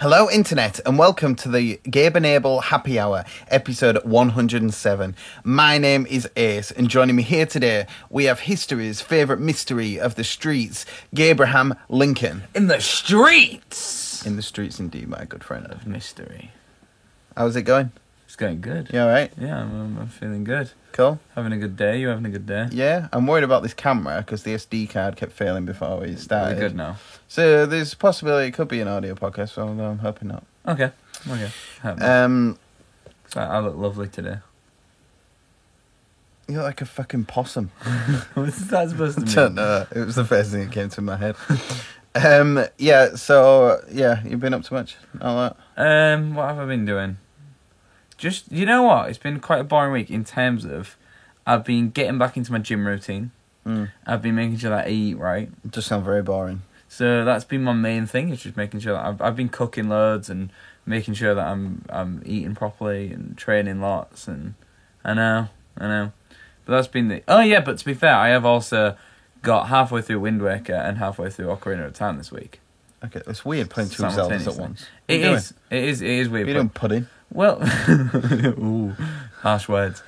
Hello, Internet, and welcome to the Gabe and Abel Happy Hour, episode 107. My name is Ace, and joining me here today, we have history's favourite mystery of the streets, Gabraham Lincoln. In the streets! In the streets, indeed, my good friend. Of mystery. How's it going? It's going good. You alright? Yeah, I'm feeling good. Cool? Having a good day. You having a good day? Yeah, I'm worried about this camera, because the SD card kept failing before we started. We're good now. So there's a possibility it could be an audio podcast, although I'm hoping not. Okay. So I look lovely today. You look like a fucking possum. What's that supposed to mean? I don't know. It was the first thing that came to my head. You've been up to much? All that? What have I been doing? Just, you know what? It's been quite a boring week in terms of I've been getting back into my gym routine. I've been making sure that I eat right. It does sound very boring. So that's been my main thing. It's just making sure that I've been cooking loads and making sure that I'm eating properly and training lots. And I know. But that's been the... Oh yeah, but to be fair, I have also got halfway through Wind Waker and halfway through Ocarina of Time this week. Okay, it's weird playing two Zeldas at once. It is weird. You're doing pudding. Well, ooh, harsh words.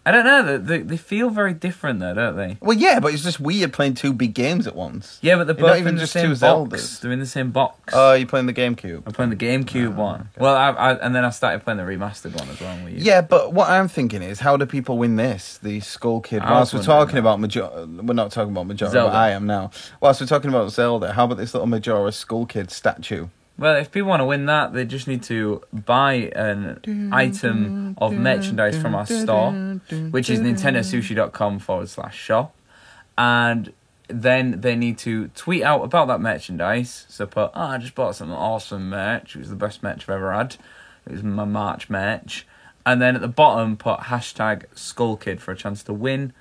I don't know. They feel very different though, don't they? Well, yeah, but it's just weird playing two big games at once. Yeah, but they're You're not both even in the just same two box. Zeldas. They're in the same box. Oh, you're playing the GameCube. I'm playing the GameCube one. Okay. Well, and then I started playing the remastered one as well. With you. Yeah, but what I'm thinking is, how do people win this? The Skull Kid. Whilst we're talking about we're not talking about Majora, Zelda. but I am now. Whilst we're talking about Zelda, how about this little Majora Skull Kid statue? Well, if people want to win that, they just need to buy an item of merchandise from our store, which is nintendosushi.com/shop. And then they need to tweet out about that merchandise. So put, I just bought some awesome merch. It was the best merch I've ever had. It was my March merch. And then at the bottom, put hashtag SkullKid for a chance to win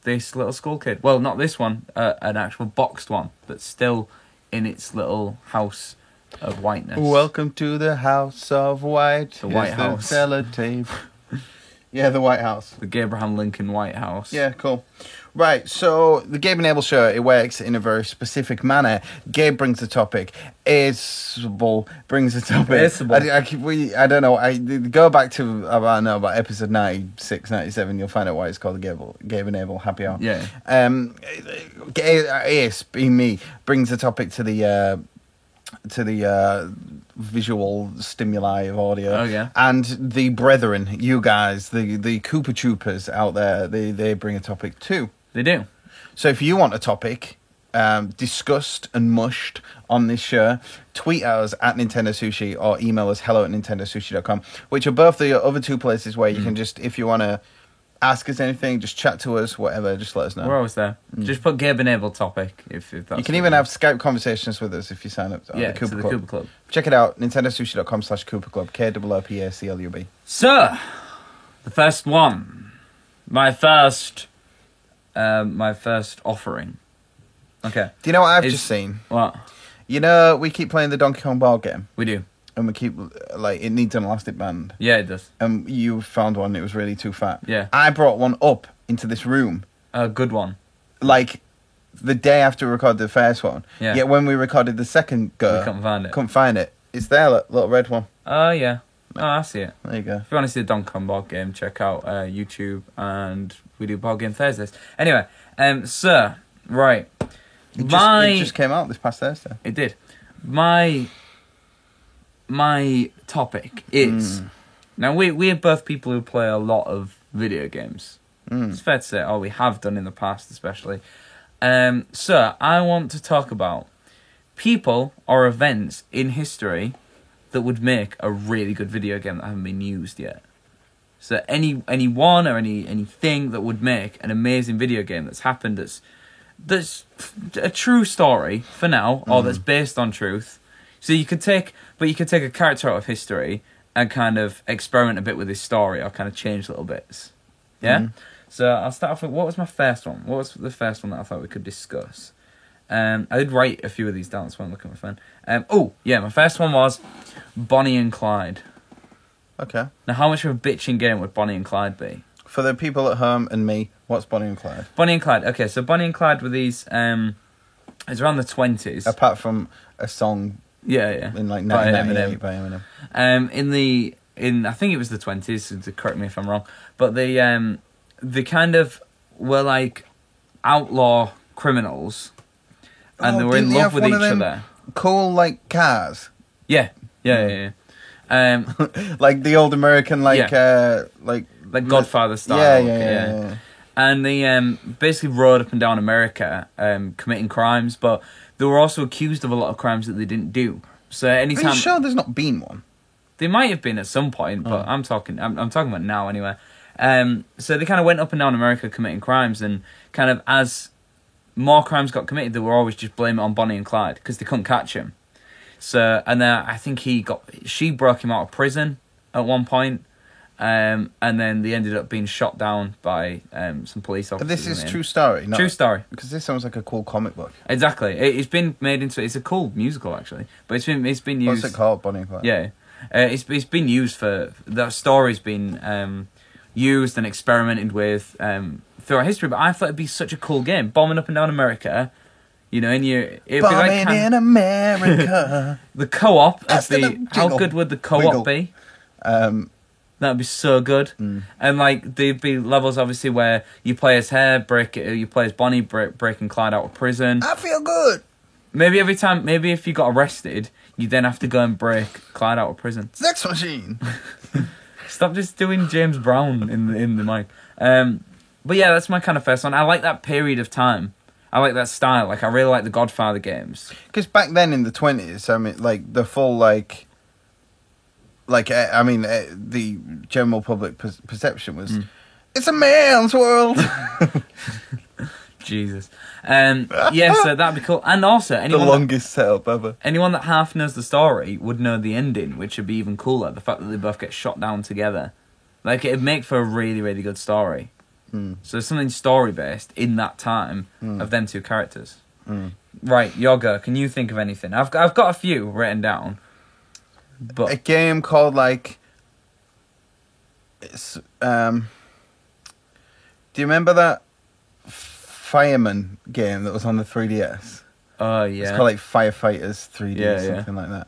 this little Skull Kid. Well, not this one, an actual boxed one, but still in its little house of whiteness. Welcome to the House of White. The White House. The sellotape. Yeah, the White House. The Gabraham Lincoln White House. Yeah, cool. Right, so the Gabe and Abel show, it works in a very specific manner. Gabe brings the topic. Abel brings the topic. I don't know. I go back to about episode 96, 97. You'll find out why it's called the Gabe and Abel Happy Hour. Yeah. Ace, being me, brings the topic to the visual stimuli of audio. Oh, yeah. And the brethren, you guys, the Koopa Troopers out there, they bring a topic too. They do. So if you want a topic discussed and mushed on this show, tweet us at Nintendo Sushi or email us hello@nintendosushi.com, which are both the other two places where you can just, if you want to ask us anything, just chat to us, whatever, just let us know. We're always there. Just put Gabe and Abel topic if that's... You can even have Skype conversations with us if you sign up to the to the Koopa Club. Check it out, nintendosushi.com/Koopa Club, KOOPACLUB. So, the first one. My first offering. Okay. Do you know what I've just seen? What? You know, we keep playing the Donkey Kong board game. We do. And we keep, it needs an elastic band. Yeah, it does. And you found one, it was really too fat. Yeah. I brought one up into this room. A good one. Like, the day after we recorded the first one. Yeah. Yet when we recorded the second go... We couldn't find it. Couldn't find it. It's there, little red one. Oh, yeah. Oh, I see it. There you go. If you want to see the Donkey Kong board game, check out YouTube, and we do board game Thursdays. Anyway, right. It just came out this past Thursday. It did. My topic is... Now, we are both people who play a lot of video games. It's fair to say, or we have done in the past especially. So, I want to talk about people or events in history that would make a really good video game that haven't been used yet. So, anyone or anything that would make an amazing video game that's happened that's a true story for now, or that's based on truth. So you could take a character out of history and kind of experiment a bit with his story, or kind of change little bits. Yeah? So I'll start off with, what was my first one? What was the first one that I thought we could discuss? I did write a few of these down, so I'm looking at my phone. My first one was Bonnie and Clyde. Okay. Now, how much of a bitching game would Bonnie and Clyde be? For the people at home and me, what's Bonnie and Clyde? Bonnie and Clyde. Okay, so Bonnie and Clyde were these... it's around the 20s. Apart from a song Yeah. In like By 1998 by Eminem. In I think it was the 20s, so to correct me if I'm wrong, but they kind of were like outlaw criminals, and they were in love with each other. Cool, like cars. Yeah. Like the old American, like Godfather style. Yeah. And they basically rode up and down America, committing crimes, but they were also accused of a lot of crimes that they didn't do. So anytime, are you sure there's not been one? They might have been at some point, but I'm talking about now anyway. So they kind of went up and down America committing crimes, and kind of as more crimes got committed, they were always just blame it on Bonnie and Clyde because they couldn't catch him. So, and then I think she broke him out of prison at one point, and then they ended up being shot down by some police officers. But this is true story, true story. Because this sounds like a cool comic book. Exactly, it's been made into. It's a cool musical actually, but it's been used. What's it called, Bonnie and Clyde? Yeah, it's been used for that story's been used and experimented with throughout history. But I thought it'd be such a cool game, bombing up and down America. You know, it'd be like in America. The co-op. How good would the co-op be? That'd be so good. And like there'd be levels obviously where you play as you play as Bonnie breaking Clyde out of prison. I feel good. Maybe if you got arrested, you then have to go and break Clyde out of prison. Sex machine. Stop just doing James Brown in the mic. But yeah, that's my kind of first one. I like that period of time. I like that style. Like I really like the Godfather games. Because back then in the 20s, I mean, like the full the general public perception was, it's a man's world. Jesus. Yeah, so that'd be cool. And also, the longest setup ever. Anyone that half knows the story would know the ending, which would be even cooler. The fact that they both get shot down together. Like, it'd make for a really, really good story. So something story-based in that time of them two characters. Right, your go. Can you think of anything? I've got a few written down. But a game called, it's, do you remember that Fireman game that was on the 3DS? Oh, yeah. It's called, Firefighters 3D or something like that.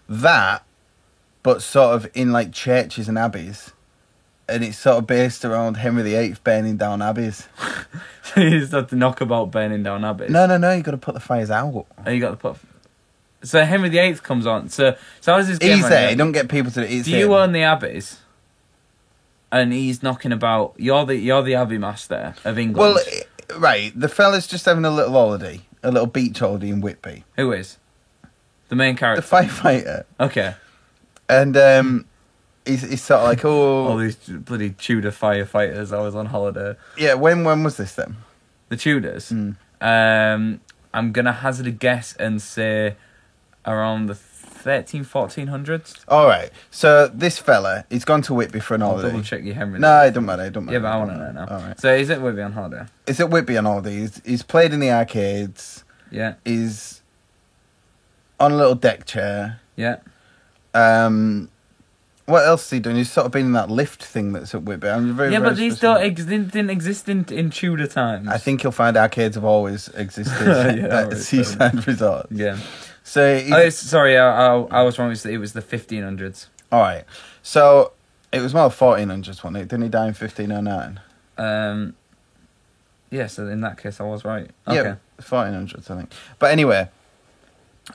That, but sort of in, churches and abbeys. And it's sort of based around Henry VIII burning down abbeys. So you just have to knock about burning down abbeys? No, you got to put the fires out. Oh, you got to put... So Henry VIII comes on. So how does this game... He's there, don't get people to... Do you own the abbeys? And he's knocking about... You're the abbey master of England. Well, right, the fella's just having a little holiday. A little beach holiday in Whitby. Who is? The main character? The firefighter. Okay. And... He's sort of like, oh... All these bloody Tudor firefighters. I was on holiday. Yeah, when was this then? The Tudors? I'm going to hazard a guess and say around the 1400s. All right. So this fella, he's gone to Whitby for an holiday. I'll double check your Henry. No, it don't matter. Yeah, but I want to know now. All right. So he's at Whitby on holiday? He's at Whitby on holiday. He's played in the arcades. Yeah. He's on a little deck chair. Yeah. What else is he doing? He's sort of been in that lift thing that's at Whitby. But these didn't exist in Tudor times. I think you'll find arcades have always existed at seaside resorts. Yeah. So sorry, I was wrong. It was the 1500s. All right. So it was more 1400s, wasn't it? Didn't he die in 1509? Yeah. So in that case, I was right. Okay. Yeah, 1400s, I think. But anyway,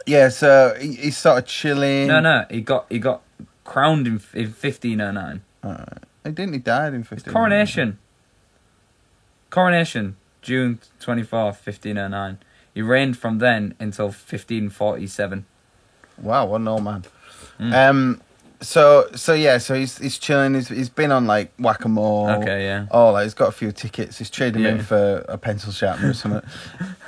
yeah. So he's sort of chilling. No. He got crowned in 1509. Didn't he died in 1509? Coronation, June 24th, 1509. He reigned from then until 1547. Wow, what an old man. So he's chilling. He's been on whack-a-mole. Okay, yeah. Oh, he's got a few tickets. He's traded in for a pencil sharpener or something.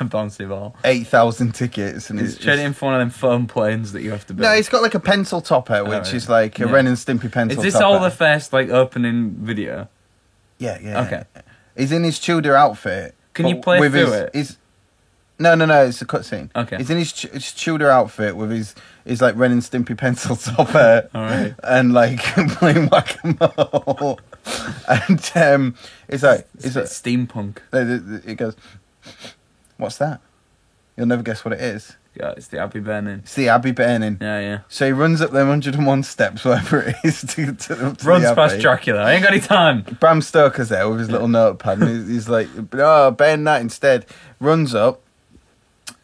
A bouncy ball. 8,000 tickets, and he's trading in for one of them foam planes that you have to build. No, he's got a pencil topper, which is a Ren and Stimpy pencil. Is this topper. all the first opening video? Yeah. Okay. He's in his Tudor outfit. Can you play through it? No, it's a cutscene. Okay. He's in his Tudor outfit with his Ren and Stimpy pencil topper. All right. And playing whack-a-mole. And it's steampunk. It goes, what's that? You'll never guess what it is. Yeah, it's the Abbey burning. It's the Abbey burning. Yeah. So he runs up them 101 steps, whatever it is, to runs the past Abbey. Dracula. I ain't got any time. Bram Stoker's there with his little notepad, and he's like, "Oh, burn that instead." Runs up.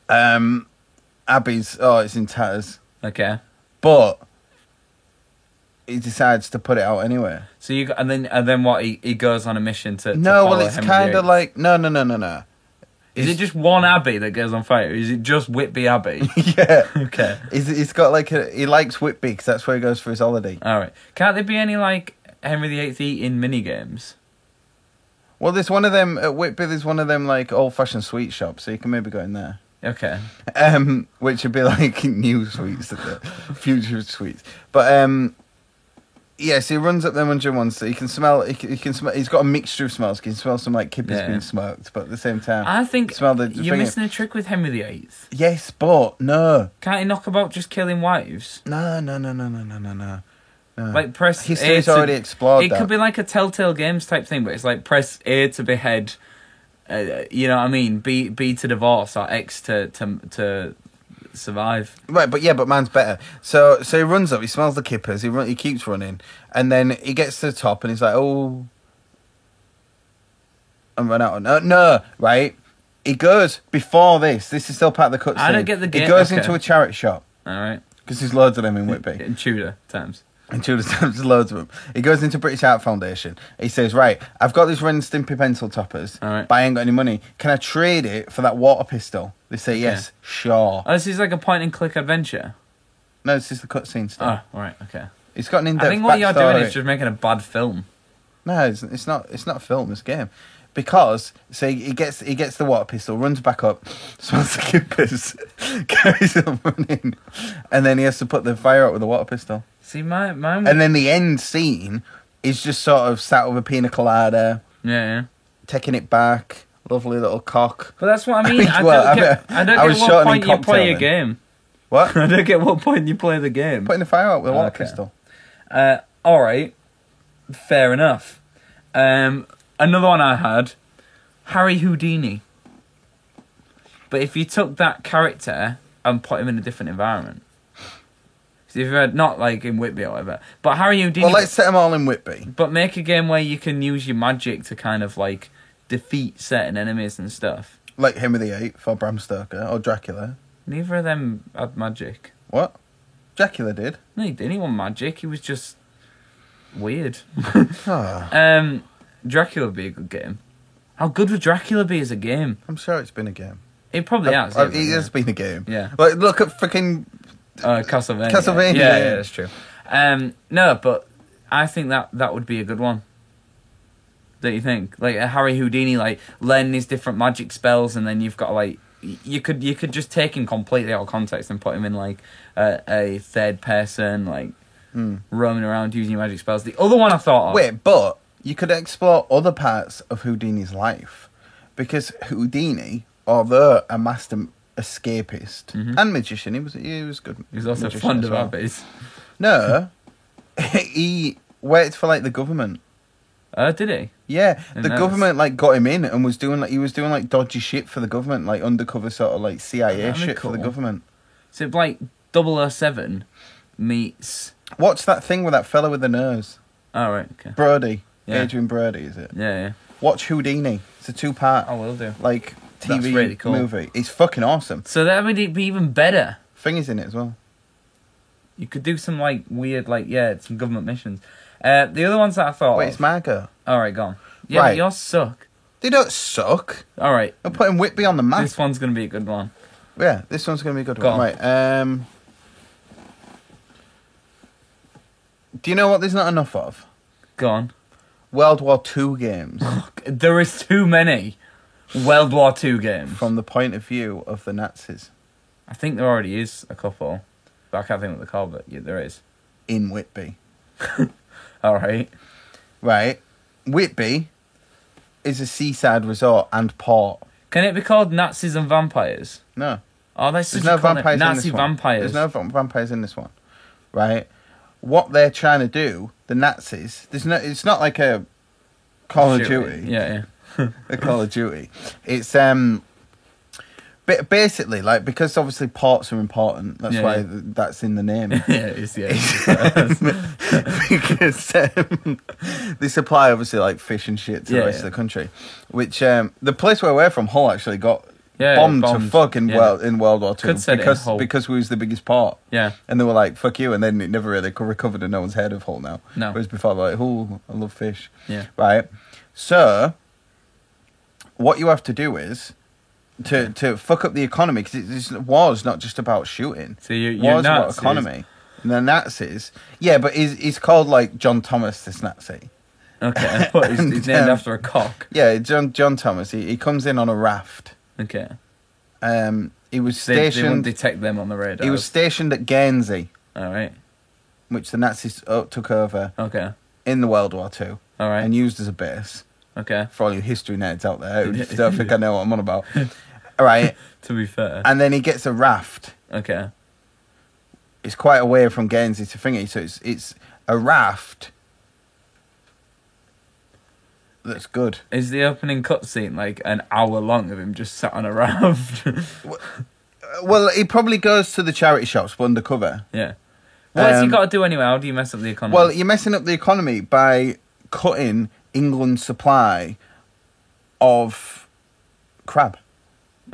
Abbey's it's in tatters, Okay. but he decides to put it out anyway. So and then what? He goes on a mission to No, well, follow it's Henry kind VIII. of like no. Is it just one Abbey that goes on fire? Or is it just Whitby Abbey? Yeah. Okay. He's got like he likes Whitby because that's where he goes for his holiday. All right. Can't there be any like Henry VIII eating mini games? Well, there's one of them at Whitby. There's one of them like old-fashioned sweet shops, so you can maybe go in there. Okay. Which would be like new sweets, future sweets. But yes, he runs up them 101, so he can smell. He can smell. He's got a mixture of smells. He can smell some like kippers being smoked, but at the same time, I think smell the you're missing a trick with Henry VIII. Yes, but no. Can't he knock about just killing wives? No. Like press History's A to, already explored. It could be like a Telltale Games type thing, but it's like press A to behead. You know what I mean? B to divorce or X to survive. Right, but mine's better. So he runs up. He smells the kippers. He keeps running, and then he gets to the top, and he's like, "Oh, I'm run out." No, right. He goes before this. This is still part of the cutscene. I don't get the game. He goes into a charity shop. All right. Because there's loads of them in Whitby. In Tudor times. In Tudor times, there's loads of them. He goes into British Art Foundation. He says, "Right, I've got these Ren and Stimpy pencil toppers, right. but I ain't got any money. Can I trade it for that water pistol?" They say, "Yes, sure." Oh, this is like a point-and-click adventure? No, this is the cutscene stuff. Oh, right, okay. It's got an in-depth I think what you're backstory. doing is just making a bad film. No, it's not. It's not a film. It's a game. Because he gets the water pistol, runs back up, smells the kippers, carries on running, and then he has to put the fire out with the water pistol. See, mine. And then the end scene is just sort of sat with a pina colada, taking it back, lovely little cock. But that's what I mean. I don't get what point you play a game. What? I don't get what point you play the game. Putting the fire out with a water pistol. All right, fair enough. Another one I had, Harry Houdini. But if you took that character and put him in a different environment. So if you had, not like in Whitby or whatever, but Harry Houdini... Well, let's set them all in Whitby. But make a game where you can use your magic to kind of like defeat certain enemies and stuff. Like Henry VIII or Bram Stoker or Dracula. Neither of them had magic. What? Dracula did? No, he didn't want magic. He was just weird. Oh. Dracula would be a good game. How good would Dracula be as a game? I'm sure it's been a game. It probably has. It has been a game. Yeah. Like, look at freaking... Castlevania. Castlevania. Yeah, that's true. No, but I think that would be a good one. Don't you think? Like a Harry Houdini, like learning his different magic spells, and then you've got like you could just take him completely out of context and put him in like a third person, like roaming around using magic spells. The other one I thought of. Wait, but you could explore other parts of Houdini's life, because Houdini, although a master escapist and magician, he was good. He was also fond of abbeys. No, he worked for like the government. Did he? Yeah, the government like got him in and was doing like dodgy shit for the government, like undercover sort of like CIA shit for the government. So like 007 meets. What's that thing with that fella with the nose? Oh right, okay. Brody, Adrian Brody, is it? Yeah. Watch Houdini. It's a 2-part. I will do. Like TV really cool. movie. It's fucking awesome. So that would be even better. Thingy's in it as well. You could do some like weird, like some government missions. The other ones that I thought. Wait, it's Margot. All right, go on. Yeah, right. But yours suck. They don't suck. All right. I'm putting Whitby on the map. This one's gonna be a good one. Yeah, this one's gonna be a good go one. On. Right. Do you know what there's not enough of? Go on. World War II games. There is too many World War II games. From the point of view of the Nazis. I think there already is a couple, but I can't think what they're called. But yeah, there is. In Whitby. All right. Right. Whitby is a seaside resort and port. Can it be called Nazis and Vampires? No. Oh, there's no vampires in this one. Vampires. There's no vampires in this one. Right. What they're trying to do, the Nazis, it's not like a Call of Duty. Yeah. A Call of Duty. It's Basically, like, because obviously ports are important, that's why that's in the name. Because they supply, obviously, like, fish and shit to the rest of the country. Which, the place where we're from, Hull, actually got bombed to fuck in World War II because we was the biggest port. Yeah. And they were like, fuck you, and then it never really recovered and no one's heard of Hull now. No. Whereas before, like, oh, I love fish. Yeah. Right? So, what you have to do is... To fuck up the economy, because war's not just about shooting. So you're war's about Nazis. economy. And the Nazis, but he's called like John Thomas, this Nazi. Okay, he's named after a cock. Yeah, John Thomas. He comes in on a raft. Okay. He was stationed. They wouldn't detect them on the radar. He was stationed at Guernsey. All right. Which the Nazis took over. Okay. In the World War II. All right. And used as a base. Okay. For all you history nerds out there who don't think I know what I'm on about. All right. To be fair. And then he gets a raft. Okay. It's quite a way from Guernsey to Thingy, so it's a raft that's good. Is the opening cutscene like an hour long of him just sat on a raft? Well, he probably goes to the charity shops but undercover. Yeah. What's he got to do anyway? How do you mess up the economy? Well, you're messing up the economy by cutting England's supply of crab.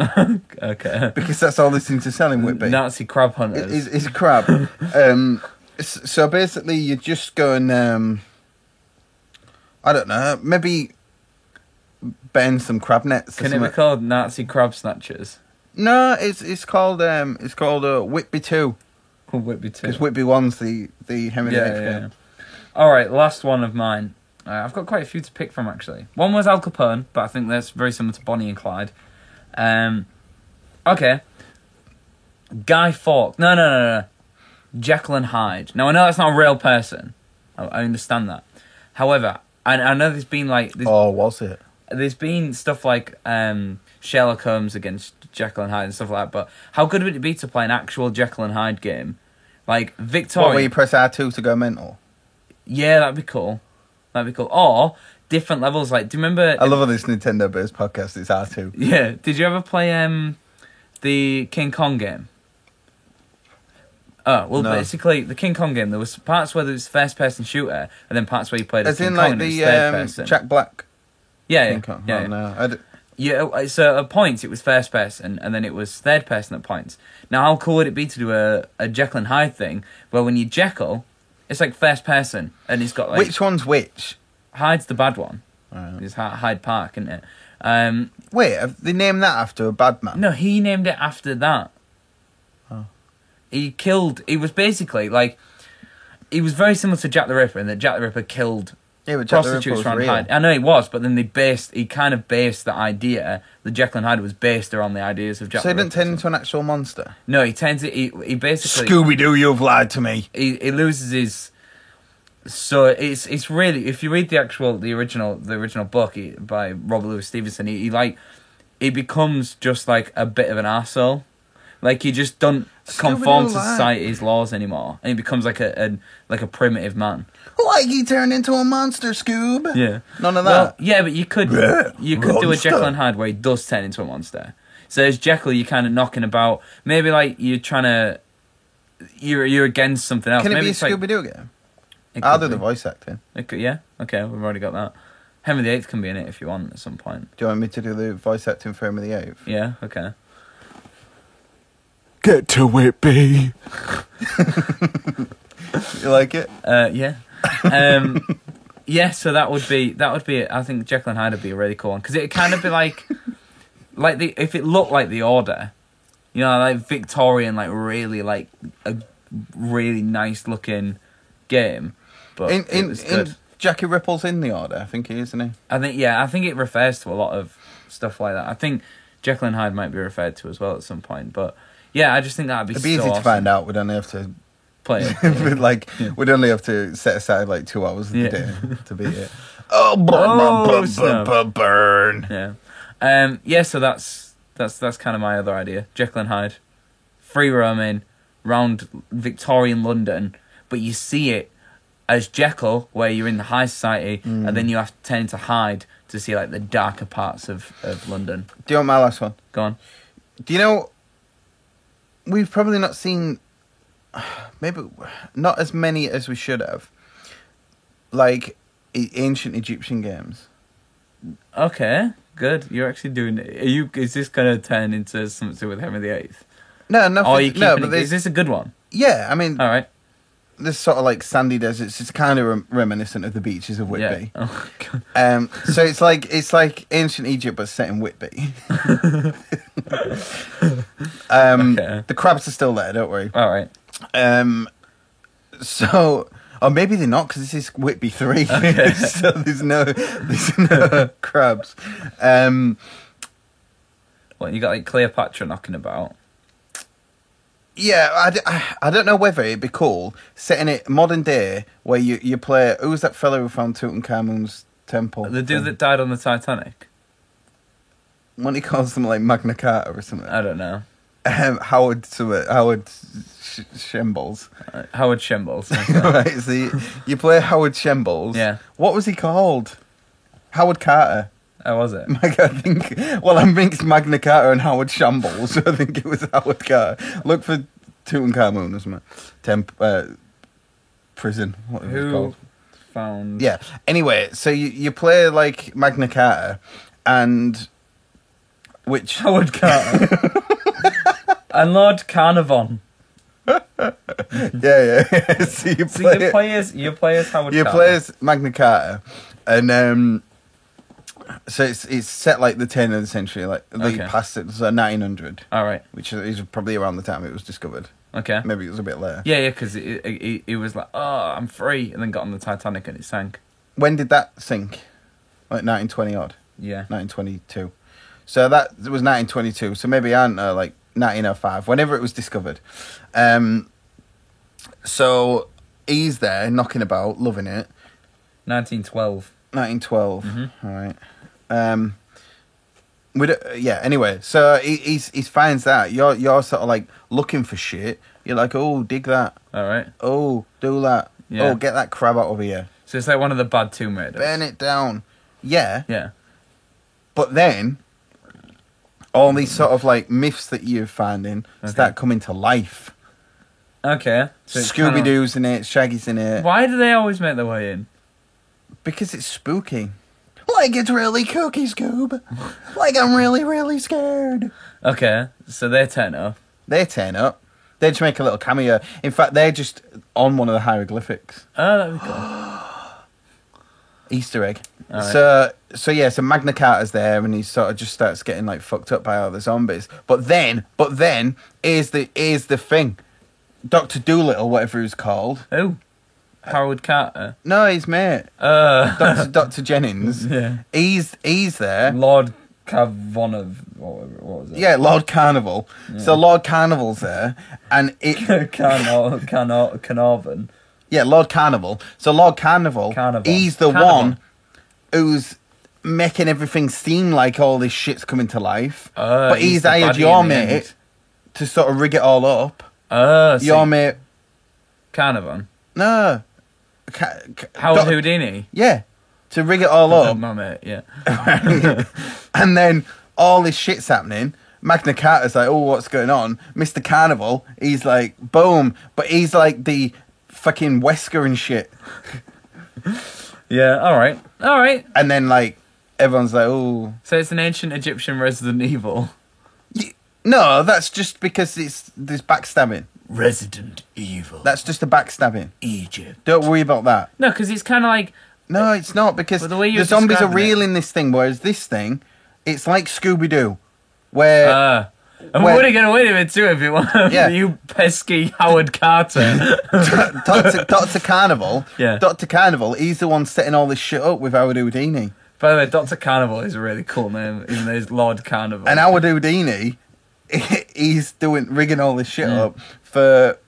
Okay. Because that's all they seem to sell in Whitby. Nazi crab hunters. It's crab. So basically, you just go and, I don't know, maybe bend some crab nets. Can it be called Nazi crab snatchers? No, it's called Whitby 2. Called Whitby 2. Because Whitby 1's the Henry VIII game. Yeah. All right, last one of mine. I've got quite a few to pick from, actually. One was Al Capone, but I think that's very similar to Bonnie and Clyde. Okay. Guy Fawkes. No. Jekyll and Hyde. Now, I know that's not a real person. I understand that. However, I know there's been, like... was it? There's been stuff like Sherlock Holmes against Jekyll and Hyde and stuff like that, but how good would it be to play an actual Jekyll and Hyde game? Like, Victoria... What, where you press R2 to go mental? Yeah, that'd be cool. Or different levels. Like, do you remember? I love on this Nintendo-based podcast. It's R2. Yeah. Did you ever play the King Kong game? Oh well, no. Basically the King Kong game. There was parts where there was first-person shooter, and then parts where you played as King Kong and it was third person. Jack Black. Yeah. No. Yeah. So at points it was first person, and then it was third person at points. Now, how cool would it be to do a Jekyll and Hyde thing, where when you Jekyll, it's like first person, and he's got like... Which one's which? Hyde's the bad one. Right. It's Hyde Park, isn't it? Wait, have they named that after a bad man? No, he named it after that. Oh. He was basically like... He was very similar to Jack the Ripper, in that Jack the Ripper killed prostitutes around Hyde. I know he was, but then he kind of based the idea that Jekyll and Hyde was based around the ideas of Jack the Ripper. So he didn't turn into an actual monster? No, he basically... Scooby-Doo, you've lied to me. He loses his... So it's really, if you read the original book by Robert Louis Stevenson, he becomes just like a bit of an arsehole. Like, he just don't conform to society's laws anymore, and he becomes like a primitive man. Like he turned into a monster, Scoob. Yeah, none of that. Well, yeah, but you could do a Jekyll and Hyde where he does turn into a monster. So as Jekyll, you're kind of knocking about. Maybe like you're against something else. Can it maybe be a Scooby-Doo game? I'll do the voice acting. Yeah, okay, we've already got that. Henry VIII can be in it if you want at some point. Do you want me to do the voice acting for Henry VIII? Yeah, okay. Get to Whitby. You like it? Yeah. Yeah, so that would be. I think Jekyll and Hyde would be a really cool one, because it'd kind of be like if it looked like The Order, you know, like Victorian, like really like a really nice looking game. But in Jackie Ripple's in The Order, I think he is, isn't he? I think it refers to a lot of stuff like that. I think Jekyll and Hyde might be referred to as well at some point, but yeah, I just think that'd be It'd be easy to find out. We'd only have to play it. We'd only have to set aside like 2 hours of the day to beat it. Burn. Yeah. Yeah, so that's kind of my other idea. Jekyll and Hyde. Free roaming round Victorian London, but you see it as Jekyll, where you're in the high society, and then you have to turn into Hyde to see like the darker parts of London. Do you want my last one? Go on. Do you know? We've probably not seen, maybe not as many as we should have. Like ancient Egyptian games. Okay, good. You're actually doing it. Is this going to turn into something to do with Henry VIII? No, nothing. Or are you keeping no, but is this a good one? Yeah, I mean, All right. this sort of like sandy deserts. It's kind of reminiscent of the beaches of Whitby. Yeah. Oh, God. So it's like ancient Egypt but set in Whitby. Okay. The crabs are still there. Don't worry. All right. So, or maybe they're not because this is Whitby 3. Okay. So there's no crabs. Well, you got like Cleopatra knocking about. Yeah, I don't know whether it'd be cool setting it modern day where you play. Who's that fellow who found Tutankhamun's temple? The dude that died on the Titanic. What he calls them like Magna Carta or something. I don't know. Howard Shambles. Howard Shambles. Okay. Right, so you play Howard Shambles. Yeah. What was he called? Howard Carter. How was it? I mixed Magna Carta and Howard Shambles, so I think it was Howard Carter. Look for Tutankhamun or something. Prison. What was it called? Found... Yeah. Anyway, so you play like Magna Carta, and which Howard Carter. And Lord Carnarvon. yeah. So you play as Howard Carter. You play as Magna Carta, and so it's set like the turn of the century, like past it, so 1900. All right. Which is probably around the time it was discovered. Okay. Maybe it was a bit later. Yeah, because it was like, oh, I'm free, and then got on the Titanic and it sank. When did that sink? Like 1920 odd. Yeah. 1922. So that was 1922. So maybe like 1905, whenever it was discovered. So he's there knocking about, loving it. 1912. 1912. Mm-hmm. All right. Anyway, so he finds that you're sort of like looking for shit. You're like, oh, dig that. All right. Oh, do that. Yeah. Oh, get that crab out of here. So it's like one of the bad Tomb Raiders. Burn it down. Yeah. Yeah. But then all these sort of like myths that you're finding start coming to life. Okay. So Scooby Doo's in it, Shaggy's in it. Why do they always make their way in? Because it's spooky. Like it's really kooky, Scoob. Like I'm really, really scared. Okay, so they turn up. They turn up. They just make a little cameo. In fact, they're just on one of the hieroglyphics. Oh, that'd be cool. Easter egg. Right. So Magna Carta's there, and he sort of just starts getting like fucked up by all the zombies. But then, here's the thing. Dr. Dolittle, whatever he was called. Who? Howard Carter. No, his mate. Dr. Jennings. Yeah. He's there. Lord Carnarvon. What was it? Yeah, Lord Carnival. Yeah. So Lord Carnival's there, and it Carnarvon. Yeah, Lord Carnival. So Lord Carnival. He's the one who's making everything seem like all this shit's coming to life. But he's hired your mate to sort of rig it all up. Your mate. Carnarvon. No. Howard Houdini. Yeah. To rig it all up. My mate, yeah. And then all this shit's happening. Magna Carta's like, oh, what's going on? Mr. Carnival, he's like, boom. But he's like the fucking Wesker and shit. Yeah, all right. And then like, everyone's like, oh. So it's an ancient Egyptian Resident Evil. No, that's just because there's backstabbing. Resident Evil. That's just a backstabbing. Egypt. Don't worry about that. No, because it's kind of like... No, it's not, because the zombies are real in this thing, whereas this thing, it's like Scooby-Doo, where... I'm going to win him into it if you want. Yeah. You pesky Howard Carter. Dr. Carnival. Yeah. Dr. Carnival, he's the one setting all this shit up with Howard Houdini. By the way, Dr. Carnival is a really cool name, even though he's Lord Carnival. And Howard Houdini, he's rigging all this shit up for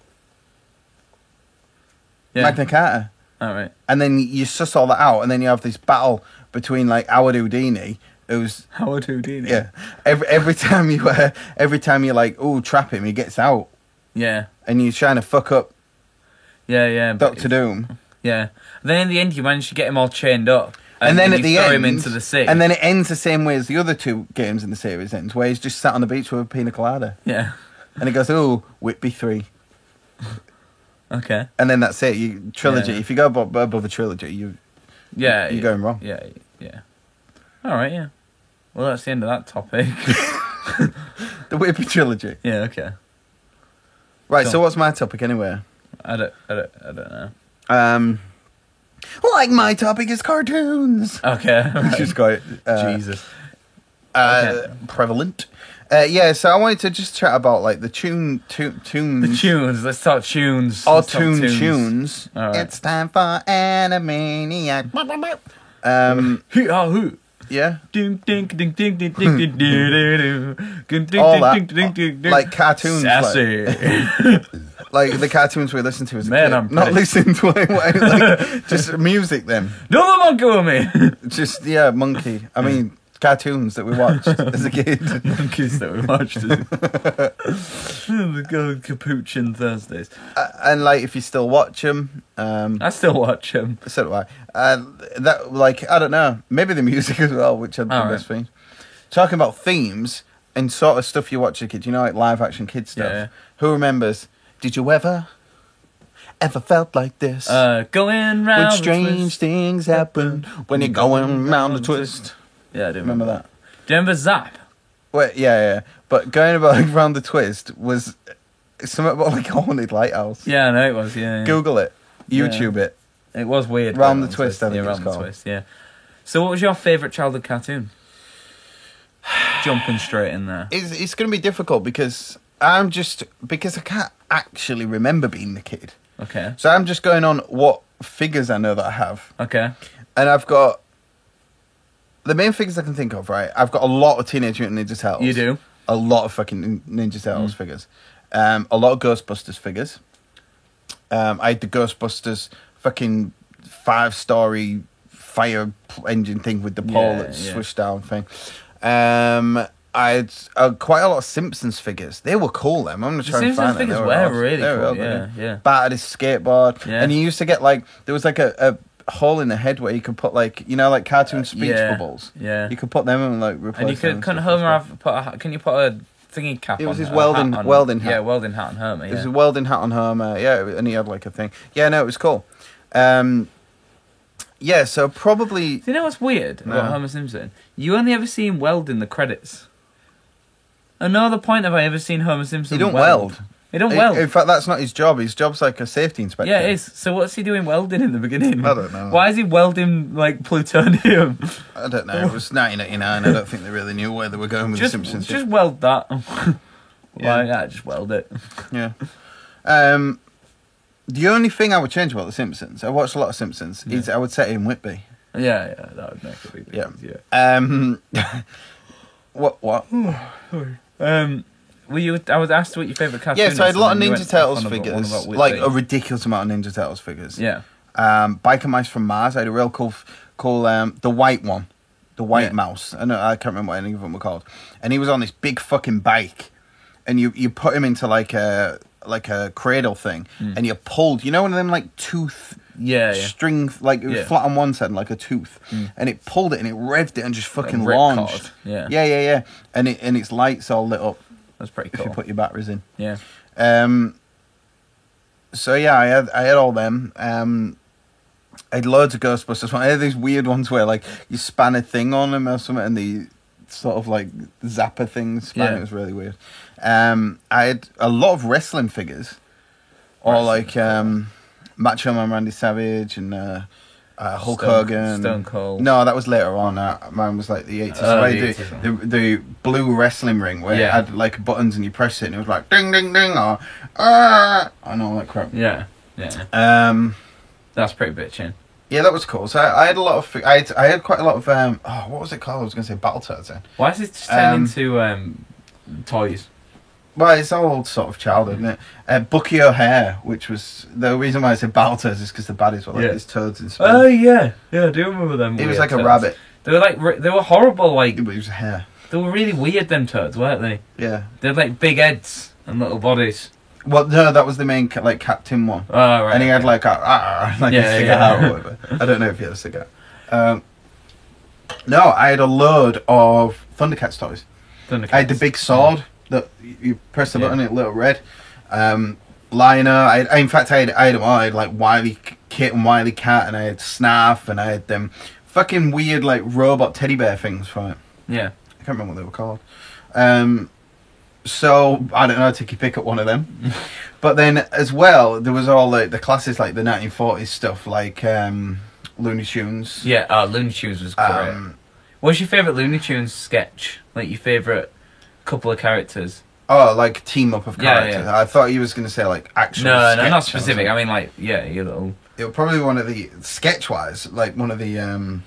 Magna Carta. All right. And then you suss all that out, and then you have this battle between like Howard Houdini, who's Howard Houdini. Yeah. Every time you like, oh, trap him, he gets out. Yeah. And you're trying to fuck up. Yeah. Doctor Doom. Yeah. And then in the end, you manage to get him all chained up. And then at the throw end, him into the sea. And then it ends the same way as the other two games in the series ends, where he's just sat on the beach with a pina colada. Yeah. And he goes, "Oh, Whitby 3." Okay. And then that's it. Trilogy. Yeah. If you go above a trilogy, you're going wrong. Yeah. All right. Yeah. Well, that's the end of that topic. The Whitby trilogy. Yeah. Okay. Right. So what's my topic anyway? I don't know. Like my topic is cartoons. Okay. Which is quite Jesus. Prevalent. So I wanted to just chat about like the tunes. The tunes. Let's talk tunes. Or tunes. All right. It's time for Animaniac. Who? Yeah. Ding ding ding ding ding ding ding ding ding All that, like cartoons, sassy. like the cartoons we listened to as a Man, kid. I'm not pretty- listening to it, like, just music. Them, No monkey with me. just monkey. I mean, cartoons that we watched as a kid. Monkeys that we watched. The Capuchin Thursdays. And like, if you still watch them, I still watch them. so do I. That like I don't know, maybe the music as well, which are the All best things. Talking about themes and sort of stuff you watch as a kid, like live action kid stuff. Yeah. Who remembers? Did you ever felt like this? Going round When the strange twist. things happen when you're going round the twist. Yeah, I do Remember that? Do you remember Zap? Wait, yeah. But going about like, round the twist was something about like a haunted lighthouse. Yeah, I know it was. Yeah. Google it, YouTube it. It was weird. Round the Twist, I think yeah, it's Round the called. Twist. Yeah. So, what was your favourite childhood cartoon? Jumping straight in there. It's going to be difficult because I can't actually remember being the kid. Okay. So I'm just going on what figures I know that I have, Okay. and I've got the main figures I can think of. Right, I've got a lot of Teenage Mutant Ninja Turtles. You do. A lot of fucking Ninja Turtles figures. A lot of Ghostbusters figures. I had the Ghostbusters fucking 5-story fire engine thing with the pole that swished down thing. I had quite a lot of Simpsons figures. They were cool. I'm gonna try and find them. Figures They were awesome. really They were cool. real good. Yeah. Bart had his skateboard, Yeah. and you used to get like there was like a hole in the head where you could put like like cartoon speech bubbles. Yeah. You could put them and like replace. And you them couldn't stuff Homer as well. have can you put a thingy cap on? It was his a welding hat on- welding hat. Yeah, welding hat on Homer. It Yeah. was a welding hat on Homer, and he had like a thing. Yeah, no, it was cool. So probably... Do you know what's weird about Homer Simpson? You only ever see him weld in the credits. At no other point have I ever seen Homer Simpson He don't weld. He don't weld. In fact, that's not his job. His job's like a safety inspector. Yeah, it is. So what's he doing welding in the beginning? I don't know. Why is he welding like plutonium? I don't know. It was 1989. I don't think they really knew where they were going with the Simpsons. Just weld that. Yeah. Just weld it. Yeah. The only thing I would change about the Simpsons, I watched a lot of Simpsons, is I would set it in Whitby. Yeah, that would make a big difference. Yeah. What? I was asked what your favourite cartoon is. Yeah, so I had a lot of and then you Ninja went Turtles on about figures, Whitby. like a ridiculous amount of Ninja Turtles figures. Yeah. Biker Mice from Mars. I had a real cool the white one, the white mouse. I can't remember what any of them were called. And he was on this big fucking bike, and you put him into like a cradle thing, and you pulled. You know one of them like tooth. String, like it was flat on one side, like a tooth, and it pulled it and it revved it and just fucking launched. Yeah. And its lights all lit up. That's pretty cool. If you put your batteries in. Yeah. So yeah, I had all them. I had loads of Ghostbusters. I had these weird ones where like you span a thing on them or something, and the sort of like zapper things span. It was really weird. I had a lot of wrestling figures, or like Macho Man Randy Savage and Hulk Hogan. Stone Cold. No, that was later on. Mine was like the 80s. So I had the blue wrestling ring where it had like buttons and you press it and it was like ding ding ding or and all that crap. Yeah. That's pretty bitchin'. Yeah, that was cool. So I had a lot of. I had quite a lot of. What was it called? I was going to say Battletoads then. Why is it just turned into toys? Well, it's all sort of childhood, isn't it? Bucky O'Hare, which was the reason why I said Battletoads is because the baddies were like these toads in space. Oh yeah, I do remember them. He was like a rabbit. They were like they were horrible. Like But he was a hare. they were really weird. Them toads, weren't they? Yeah. They had like big heads and little bodies. Well, no, that was the main like Captain one. Oh right. And he had like a cigar or whatever. I don't know if he had a cigar. No, I had a load of Thundercats toys. Thundercats. I had the big sword that you press the button and it lit red. Liner. In fact, I had them all. I had like Wily Kit and Wily Cat, and I had Snarf, and I had them fucking weird like robot teddy bear things from it. Yeah. I can't remember what they were called. So I don't know. Take your pick up one of them. But then as well, there was all the classes like the 1940s stuff, like Looney Tunes. Yeah. Looney Tunes was great. What's your favourite Looney Tunes sketch? Like your favourite couple of characters? Oh, like team up of characters. Yeah. I thought you was going to say like actual. No, not specific. I mean, like, yeah, your little. It was probably one of the sketch-wise, like one of the.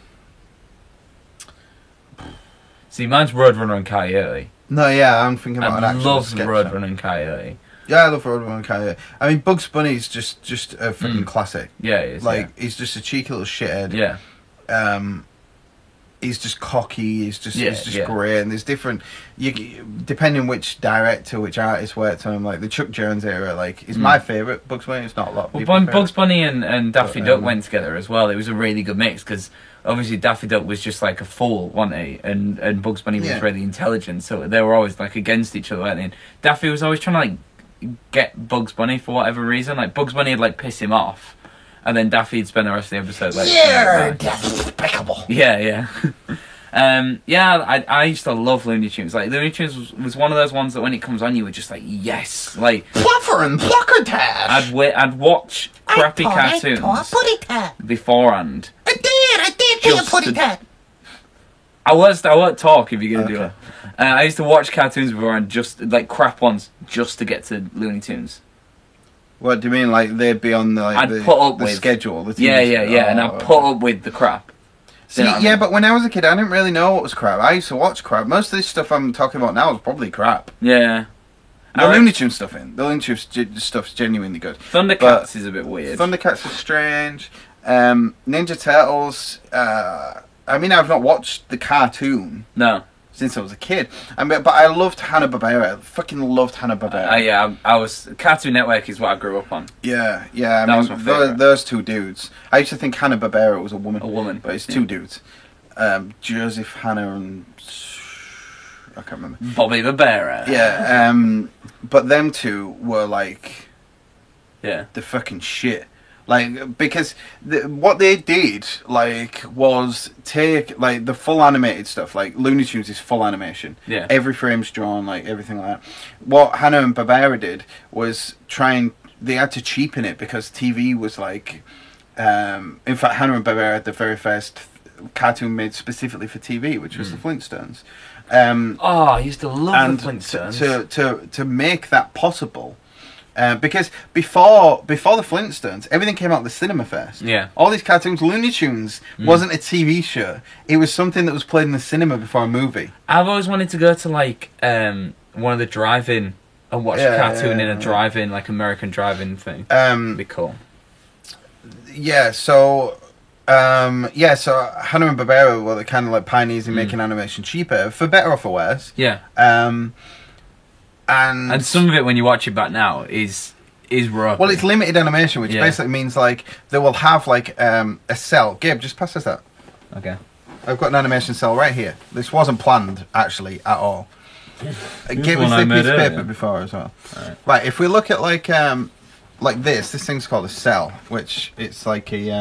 See, mine's Roadrunner and Coyote. No, yeah, I'm thinking about an I actual love sketch. Roadrunner and Coyote. Yeah, I love Roadrunner and Coyote. I mean, Bugs Bunny's just a freaking classic. Yeah, it is. Like he's just a cheeky little shithead. Yeah. He's just cocky. He's just great. And there's different. Depending which director, which artist worked on him. Like the Chuck Jones era, like is my favorite. Bugs Bunny. It's not a lot. Of Well, Bugs Bunny and Daffy Duck went together as well. It was a really good mix because obviously Daffy Duck was just like a fool, wasn't he? And Bugs Bunny was really intelligent. So they were always like against each other, weren't they? And Daffy was always trying to like get Bugs Bunny for whatever reason. Like Bugs Bunny would like piss him off. And then Daffy'd spend the rest of the episode like... Yeah, that's despicable. Yeah. I used to love Looney Tunes. Like, Looney Tunes was one of those ones that when it comes on, you were just like, yes. Like... Pluffer and Pluckertash! I'd watch crappy cartoons beforehand. I did hear Putty Tat. I won't talk if you're going to do it. I used to watch cartoons beforehand, just, like, crap ones, just to get to Looney Tunes. What do you mean? Like they'd be on the schedule? The yeah, and I'd put up with the crap. See, yeah, but when I was a kid, I didn't really know what was crap. I used to watch crap. Most of this stuff I'm talking about now is probably crap. Yeah. The Looney Tunes stuff in. The Looney Tunes stuff's genuinely good. Thundercats is a bit weird. Thundercats is strange. Ninja Turtles. I mean, I've not watched the cartoon. No. Since I was a kid. But I loved Hanna-Barbera. I fucking loved Hanna-Barbera. Yeah, I was... Cartoon Network is what I grew up on. Yeah. I mean, was my favourite. Those two dudes. I used to think Hanna-Barbera was a woman. A woman. But it's two dudes. Joseph Hanna and... I can't remember. Bobby the Bearer. Yeah, but them two were like... Yeah. The fucking shit. Like, because what they did, like, was take, like, the full animated stuff. Like, Looney Tunes is full animation. Yeah. Every frame's drawn, like, everything like that. What Hanna-Barbera did was they had to cheapen it because TV was, like... in fact, Hanna-Barbera had the very first cartoon made specifically for TV, which was the Flintstones. I used to love the Flintstones. To make that possible... because before the Flintstones, everything came out of the cinema first. Yeah. All these cartoons, Looney Tunes wasn't a TV show. It was something that was played in the cinema before a movie. I've always wanted to go to like one of the drive-in and watch a cartoon in a drive-in, like American drive-in thing. It'd be cool. Yeah. So Hanna-Barbera were the kind of like pioneers in making animation cheaper, for better or for worse. Yeah. And some of it, when you watch it back now, is rough. Well, it's limited animation, which basically means like they will have like a cell. Gabe, just pass us that. Okay. I've got an animation cell right here. This wasn't planned actually at all. Gabe us the piece of paper before as well. Right. If we look at like this thing's called a cell, which it's like a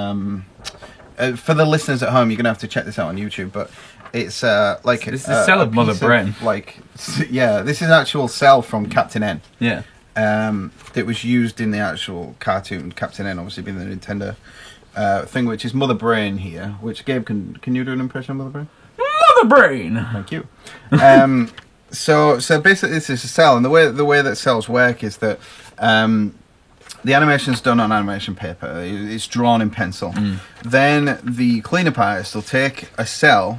for the listeners at home, you're gonna have to check this out on YouTube, but. It's like it's the cell of Mother Brain. This is an actual cell from Captain N. Yeah. That was used in the actual cartoon. Captain N, obviously being the Nintendo thing, which is Mother Brain here. Which Gabe, can you do an impression of Mother Brain? Mother Brain. Thank you. So basically, this is a cell, and the way that cells work is that the animation's done on animation paper. It's drawn in pencil. Then the cleanup artist will take a cell.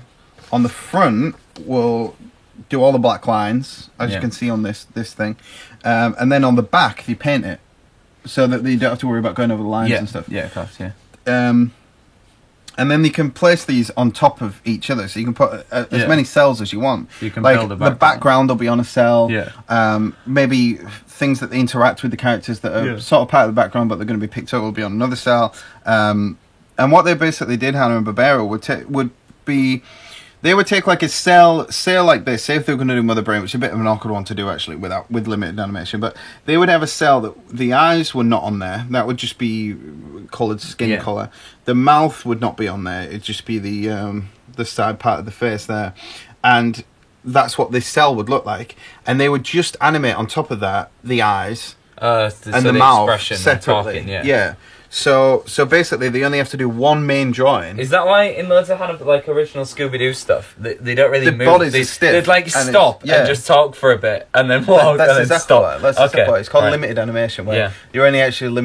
On the front, we'll do all the black lines, as you can see on this thing. And then on the back, they paint it. So that you don't have to worry about going over the lines and stuff. Yeah, of course, yeah. And then you can place these on top of each other. So you can put as many cells as you want. You can build a background. The background will be on a cell. Yeah. Maybe things that interact with the characters that are sort of part of the background, but they're going to be picked up will be on another cell. And what they basically did, Hanna-Barbera, would be... They would take like a cell like this. Say if they were going to do Mother Brain, which is a bit of an awkward one to do actually with limited animation, but they would have a cell that the eyes were not on there. That would just be coloured skin colour. The mouth would not be on there. It'd just be the side part of the face there, and that's what this cell would look like. And they would just animate on top of that the eyes and the mouth separately. Yeah. So basically, they only have to do one main drawing. Is that why in loads of like original Scooby-Doo stuff, they don't really move? The bodies are stiff. They'd like stop and just talk for a bit, and then walk, that's and then exactly stop. That's exactly what it's called. Limited animation, where you're only actually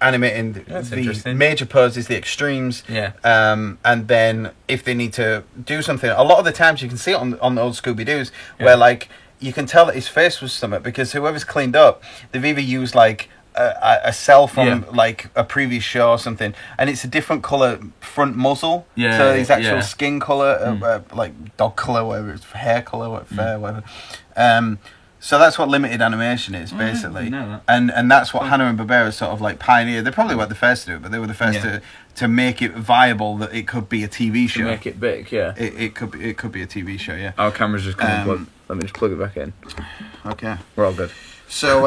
animating the major poses, the extremes. And then if they need to do something, a lot of the times you can see it on the old Scooby-Doos, where like you can tell that his face was something, because whoever's cleaned up, they've either used like a cell from like a previous show or something, and it's a different colour front muzzle. So his actual skin colour, like dog colour, whatever, it's hair colour, whatever. So that's what limited animation is, basically. And that's what Hanna-Barbera sort of like pioneered. They probably weren't the first to do it, but they were the first to make it viable that it could be a TV show. To make it big, It could be a TV show, yeah. Our camera's just coming unplugged. Let me just plug it back in. Okay. We're all good. So,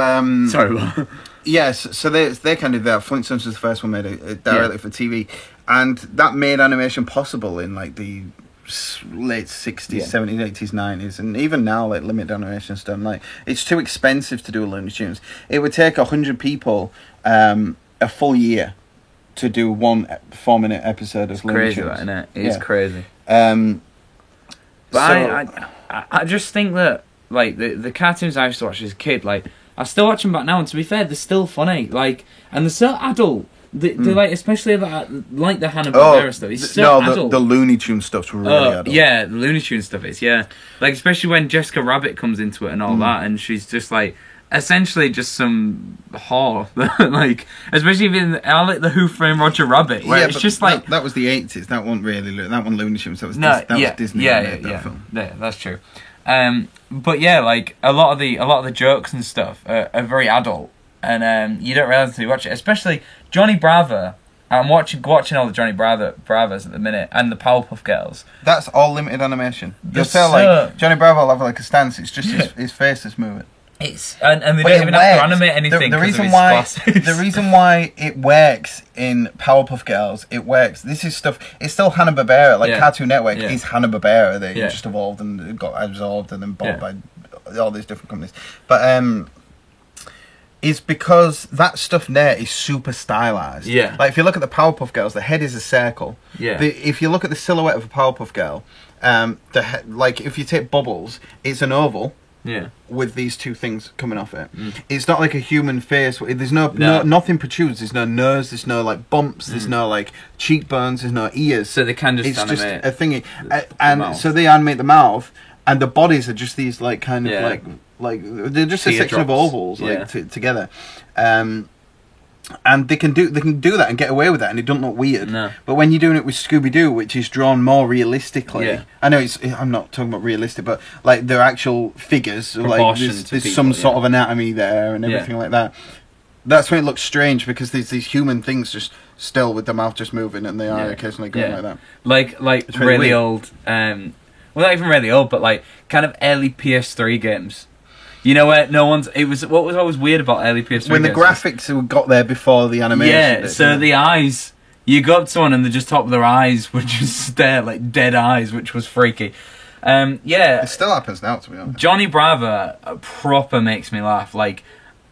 sorry, what? Yes, so they kind of did that. Flintstones was the first one made it directly for TV, and that made animation possible in like the late 60s, 70s, 80s, 90s, and even now, like limited animation's done. Like, it's too expensive to do Looney Tunes. It would take 100 people a full year to do one 4-minute episode of Looney Tunes. Crazy, isn't it? It's crazy. But I just think that like the cartoons I used to watch as a kid, like I still watch them back now, and to be fair, they're still funny. Like, and they're so adult. They're like, especially like the Hanna-Barbera stuff. It's so adult. The Looney Tunes stuff's really adult. Yeah, the Looney Tunes stuff is, like, especially when Jessica Rabbit comes into it and all that, and she's just like essentially just some whore. Like, especially in I like the Who Framed Roger Rabbit, where it's just like that was the 80s. That wasn't really Looney Tunes. That was Disney. Yeah, that's true. But yeah, like a lot of the jokes and stuff are very adult, and you don't realize until you watch it. Especially Johnny Bravo. I'm watching all the Johnny Bravos at the minute, and the Powerpuff Girls. That's all limited animation. You'll tell like Johnny Bravo will have like a stance. It's just his face is moving. It's and they don't even have to animate anything. The reason why it works in Powerpuff Girls, it works. This is stuff. It's still Hanna-Barbera. Like Cartoon Network is Hanna-Barbera. They just evolved and got absorbed and then bought by all these different companies. But it's because that stuff there is super stylized. Yeah. Like if you look at the Powerpuff Girls, the head is a circle. Yeah. If you look at the silhouette of a Powerpuff Girl, like if you take Bubbles, it's an oval. Yeah. With these two things coming off it. It's not like a human face. There's nothing protrudes. There's no nose. There's no like bumps. There's no like cheekbones. There's no ears. So they can just it's animate just a thingy. And so they animate the mouth, and the bodies are just these like kind of like they're just a section of ovals like together. And they can do that and get away with that, and it doesn't look weird. No. But when you're doing it with Scooby-Doo, which is drawn more realistically, I know I'm not talking about realistic, but like they're actual figures, like there's some sort of anatomy there and everything like that. That's when it looks strange, because there's these human things just still with the mouth just moving, and they are occasionally going like that. Like really old, well, not even really old, but like kind of early PS3 games. You know where what was always weird about early PS3 when the graphics got there before the animation. The eyes, you got someone and the just top of their eyes would just stare like dead eyes, which was freaky. It still happens now, to be honest. Johnny Bravo proper makes me laugh. Like,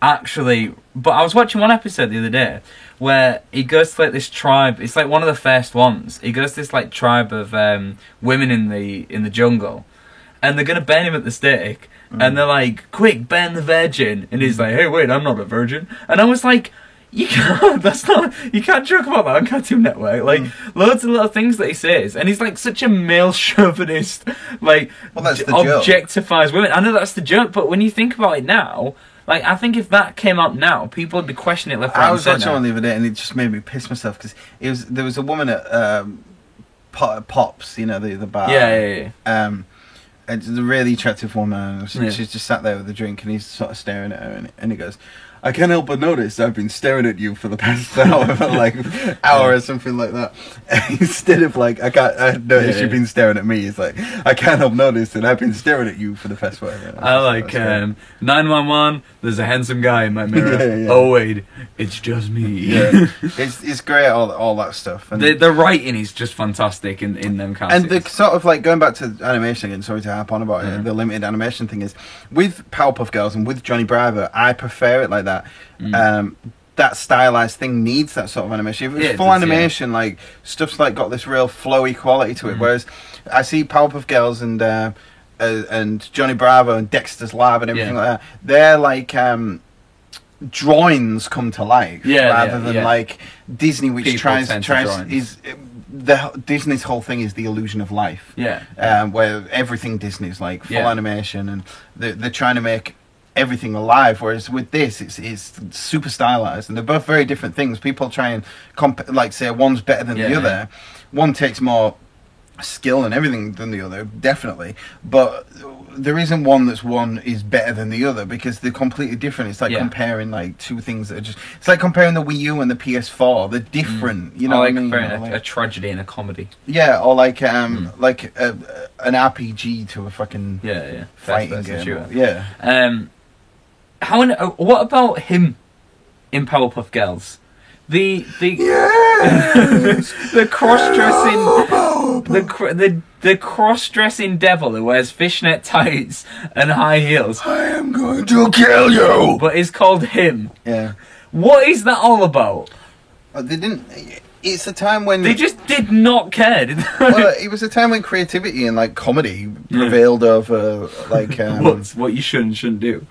actually, but I was watching one episode the other day where he goes to like this tribe. It's like one of the first ones. He goes to this like tribe of women in the jungle, and they're gonna burn him at the stake. And they're like, quick, burn the virgin. And he's like, hey, wait, I'm not a virgin. And I was like, you can't joke about that on Cartoon Network. Like, loads of little things that he says. And he's like such a male chauvinist, like, objectifies women. I know that's the joke, but when you think about it now, like, I think if that came out now, people would be questioning it left, right, I was watching one the other day, and it just made me piss myself, because there was a woman at Pops, you know, the bar. Yeah. It's a really attractive woman. She's just sat there with a drink, and he's sort of staring at her, and he goes, I can't help but notice I've been staring at you for the past hour or something like that. Instead of like, I notice you've been staring at me. It's like, I can't help notice that I've been staring at you for the past while. I like 911. There's a handsome guy in my mirror. Oh wait, it's just me. Yeah, it's great. All that stuff. And the writing is just fantastic in them cartoons. And the sort of like going back to animation again. Sorry to harp on about it. The limited animation thing is with Powerpuff Girls and with Johnny Bravo. I prefer it like that. That stylized thing needs that sort of animation. If it's full animation, like stuff's like got this real flowy quality to it. Whereas I see Powerpuff Girls and Johnny Bravo and Dexter's Lab and everything like that. They're like drawings come to life rather than like Disney, which tries Disney's whole thing is the illusion of life. Where everything Disney's like full animation, and they're trying to make everything alive, whereas with this it's super stylized, and they're both very different things. People try and like say one's better than the other. One takes more skill and everything than the other, definitely, but there isn't one that's one is better than the other, because they're completely different. It's like comparing like two things that are just, it's like comparing the Wii U and the PS4. They're different, you know. Like what I mean? comparing a tragedy and a comedy. Or like like an RPG to a fucking fighting game. Shooter. What about him in Powerpuff Girls? The cross-dressing the cross-dressing devil who wears fishnet tights and high heels. I am going to kill you. But it's called him. Yeah. What is that all about? They didn't. It's a time when they just did not care. Did they? Well, it was a time when creativity and like comedy prevailed over like what you should and shouldn't do.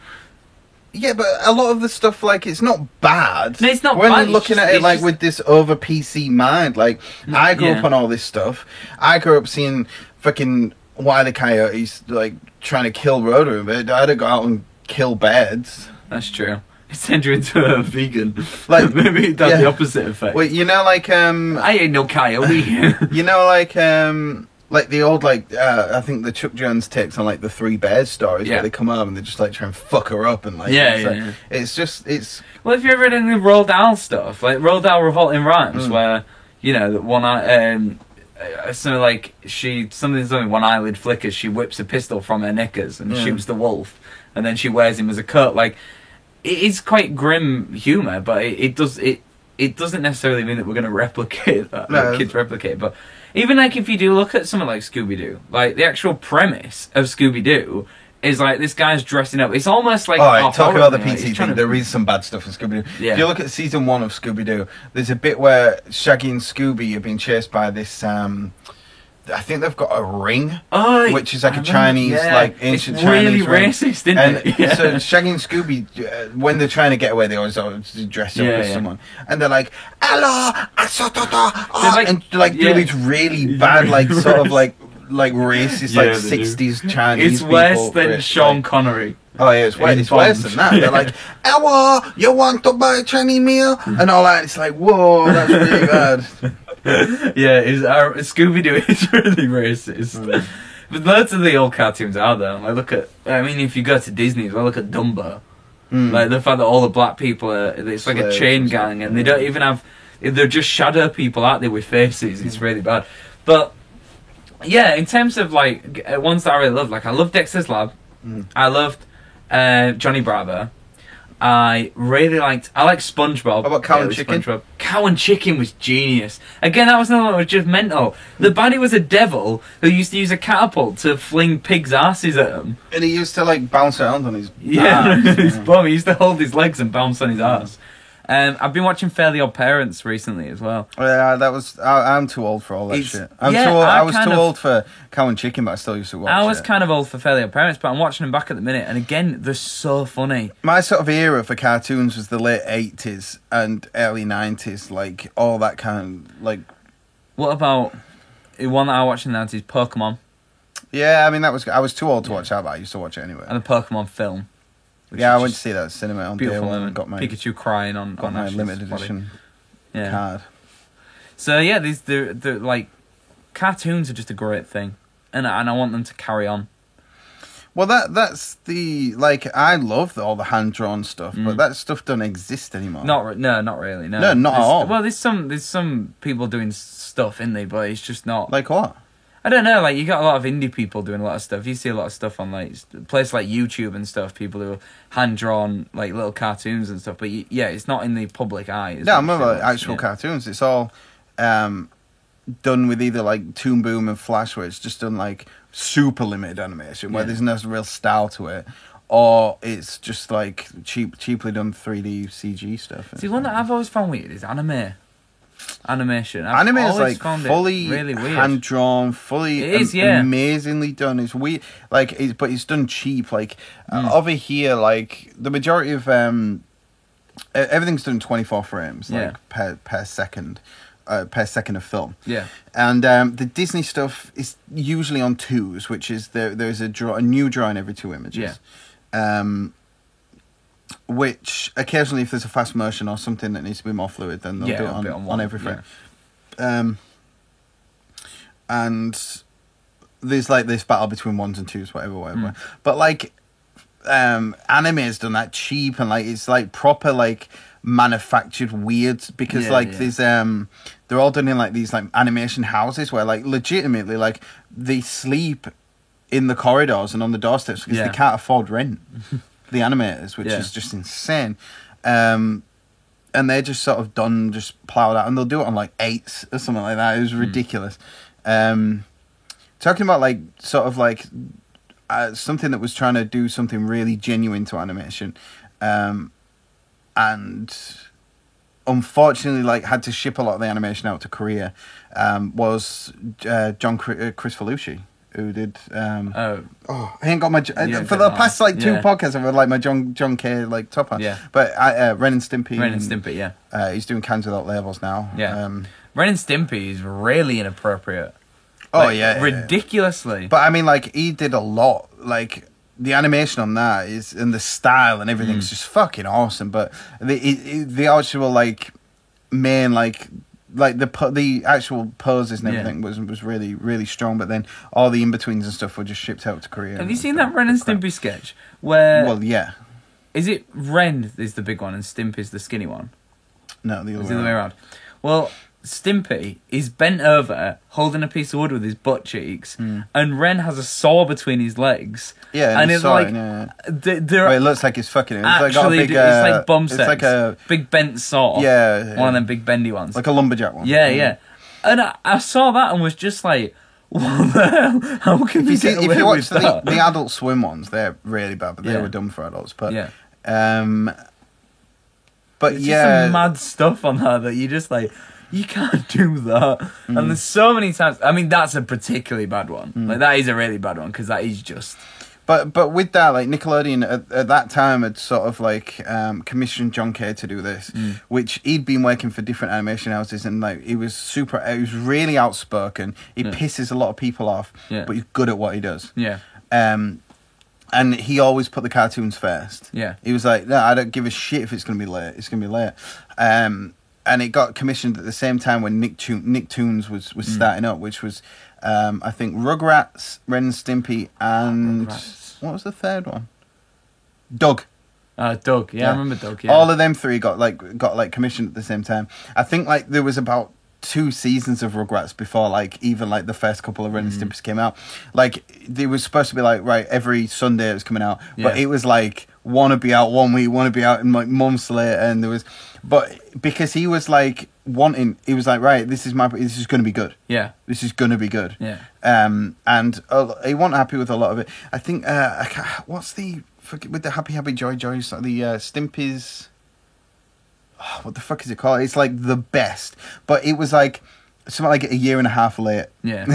Yeah, but a lot of the stuff, like, it's not bad. No, it's not when bad. When you're looking at it, like, with this over PC mind, like, I grew up on all this stuff. I grew up seeing fucking Wile E. Coyotes, like, trying to kill Rhoda, but I had to go out and kill birds. That's true. It sent you into a vegan. Like, maybe it does the opposite effect. Well, you know, like, I ain't no coyote. You know, like the old, like, I think the Chuck Jones takes on, like, the Three Bears stories where they come up and they just, like, try and fuck her up and, like... It's just, it's... Well, if you ever read any Roald Dahl stuff, like Roald Dahl Revolting Rhymes, where, you know, one so, like, something, one eyelid flickers, she whips a pistol from her knickers and shoots the wolf, and then she wears him as a coat. Like, it is quite grim humour, but it doesn't necessarily mean that we're going to replicate that. No. Kids replicate it, but... Even, like, if you do look at something like Scooby-Doo, like, the actual premise of Scooby-Doo is, like, this guy's dressing up. It's almost like... Alright, talk about the PC thing. There is some bad stuff in Scooby-Doo. Yeah. If you look at season 1 of Scooby-Doo, there's a bit where Shaggy and Scooby are being chased by this... I think they've got a ring, which is like a Chinese, like ancient Chinese ring. It's really racist, isn't it? Yeah. So Shaggy and Scooby, when they're trying to get away, they always dress up as someone, and they're like, "Hello, and like do these really bad, like sort of like racist, like 60s Chinese. It's worse than Sean Connery. Oh yeah, it's worse than that. They're like, "Hello, you want to buy a Chinese meal?" and all that. It's like, whoa, that's really bad. Scooby-Doo is really racist. But loads of the old cartoons are though. I mean, if you go to Disney as well, look at Dumbo. Like the fact that all the black people it's like a chain gang, and they don't even have, they're just shadow people, aren't they, with faces. It's really bad. But yeah, in terms of like ones that I really love, like I love Dexter's Lab. I loved Johnny Bravo. I liked SpongeBob. How about Cow and Chicken? SpongeBob. Cow and Chicken was genius. Again, that was another one that was just mental. The baddie was a devil who used to use a catapult to fling pigs' asses at him. And he used to like bounce around on his his bum. He used to hold his legs and bounce on his ass. I've been watching Fairly Odd Parents recently as well. Yeah, that was. I'm too old for all that shit. I was too old for Cow and Chicken, but I still used to watch it. I was kind of old for Fairly Odd Parents, but I'm watching them back at the minute, and again, they're so funny. My sort of era for cartoons was the late 80s and early 90s, like all that kind of like. What about the one that I watched in the 90s, Pokemon? Yeah, I mean I was too old to watch that, but I used to watch it anyway. And the Pokemon film. Yeah, I went to see that at cinema on beautiful day one and got my Pikachu crying on my limited edition card. So yeah, they're like cartoons are just a great thing, and I want them to carry on. Well, that's the like I love all the hand drawn stuff, but that stuff doesn't exist anymore. Not really. No, No, not at all. Well, there's some people doing stuff in there, but it's just not Like what? I don't know. Like you got a lot of indie people doing a lot of stuff. You see a lot of stuff on like places like YouTube and stuff. People who are hand drawn like little cartoons and stuff. But yeah, it's not in the public eye. Yeah, I remember like, actual cartoons. It's all done with either like Toon Boom and Flash, where it's just done like super limited animation, where there's no real style to it, or it's just like cheaply done 3D CG stuff. See, one that I've always found weird is animation. Anime is like fully really hand drawn, fully amazingly done. It's weird, like but it's done cheap. Like over here, like the majority of everything's done 24 frames, like per second. Per second of film. Yeah. And the Disney stuff is usually on twos, which is there's a new drawing every 2 images. Yeah. Which occasionally, if there's a fast motion or something that needs to be more fluid, then they'll do it on every frame. Yeah. And there's like this battle between ones and twos, whatever. But like anime has done that cheap, and like it's like proper like manufactured weird, because there's they're all done in like these like animation houses where like legitimately like they sleep in the corridors and on the doorsteps because they can't afford rent. The animators, which is just insane. And they're just sort of done, just ploughed out, and they'll do it on like 8s or something like that. It was ridiculous. Talking about like sort of like something that was trying to do something really genuine to animation, and unfortunately like had to ship a lot of the animation out to Korea, was Chris Falucci, who did I ain't got my for the past like 2 podcasts I've had like my John K like topper. But Ren and Stimpy, he's doing Cans Without Labels now. Ren and Stimpy is really inappropriate. Ridiculously. But I mean, like, he did a lot. Like, the animation on that is, and the style and everything's just fucking awesome. But the actual like main like the actual poses and everything was really, really strong. But then all the in betweens and stuff were just shipped out to Korea. Have you seen that Ren and Stimpy sketch where? Well, yeah. Is it Ren is the big one and Stimpy's the skinny one? No, the other way around. Well, Stimpy is bent over, holding a piece of wood with his butt cheeks, and Ren has a saw between his legs. Yeah, and it's like it looks like he's fucking. It's actually, like it's like bum sex. It's like a big bent saw. Yeah, one of them big bendy ones, like a lumberjack one. Yeah. And I saw that and was just like, what the hell? How can you get away with that? If you watch the Adult Swim ones, they're really bad, but they were done for adults. But but it's just some mad stuff on that you just like. You can't do that. And there's so many times. I mean, that's a particularly bad one. Like, that is a really bad one, because that is just... But with that, like, Nickelodeon at that time had sort of, like, commissioned John K to do this, which he'd been working for different animation houses, and, like, he was really outspoken. He pisses a lot of people off, but he's good at what he does. Yeah. And he always put the cartoons first. Yeah. He was like, no, I don't give a shit if it's going to be late. It's going to be late. And it got commissioned at the same time when Nicktoons was starting up, which was, I think, Rugrats, Ren and Stimpy, and what was the third one? Doug. Doug. Yeah, I remember Doug. Yeah. All of them 3 got commissioned at the same time. I think like there was about 2 seasons of Rugrats before like even like the first couple of Ren and Stimpy came out. Like it was supposed to be like every Sunday it was coming out, but it was like want to be out 1 week, want to be out in like months later, and there was. But because he was like he was like, right, this is going to be good. Yeah, this is going to be good. Yeah. And he wasn't happy with a lot of it. I think what's with the Happy Joy Joys, like the Stimpy's. Oh, what the fuck is it called? It's like the best, but it was like something like a year and a half late. Yeah,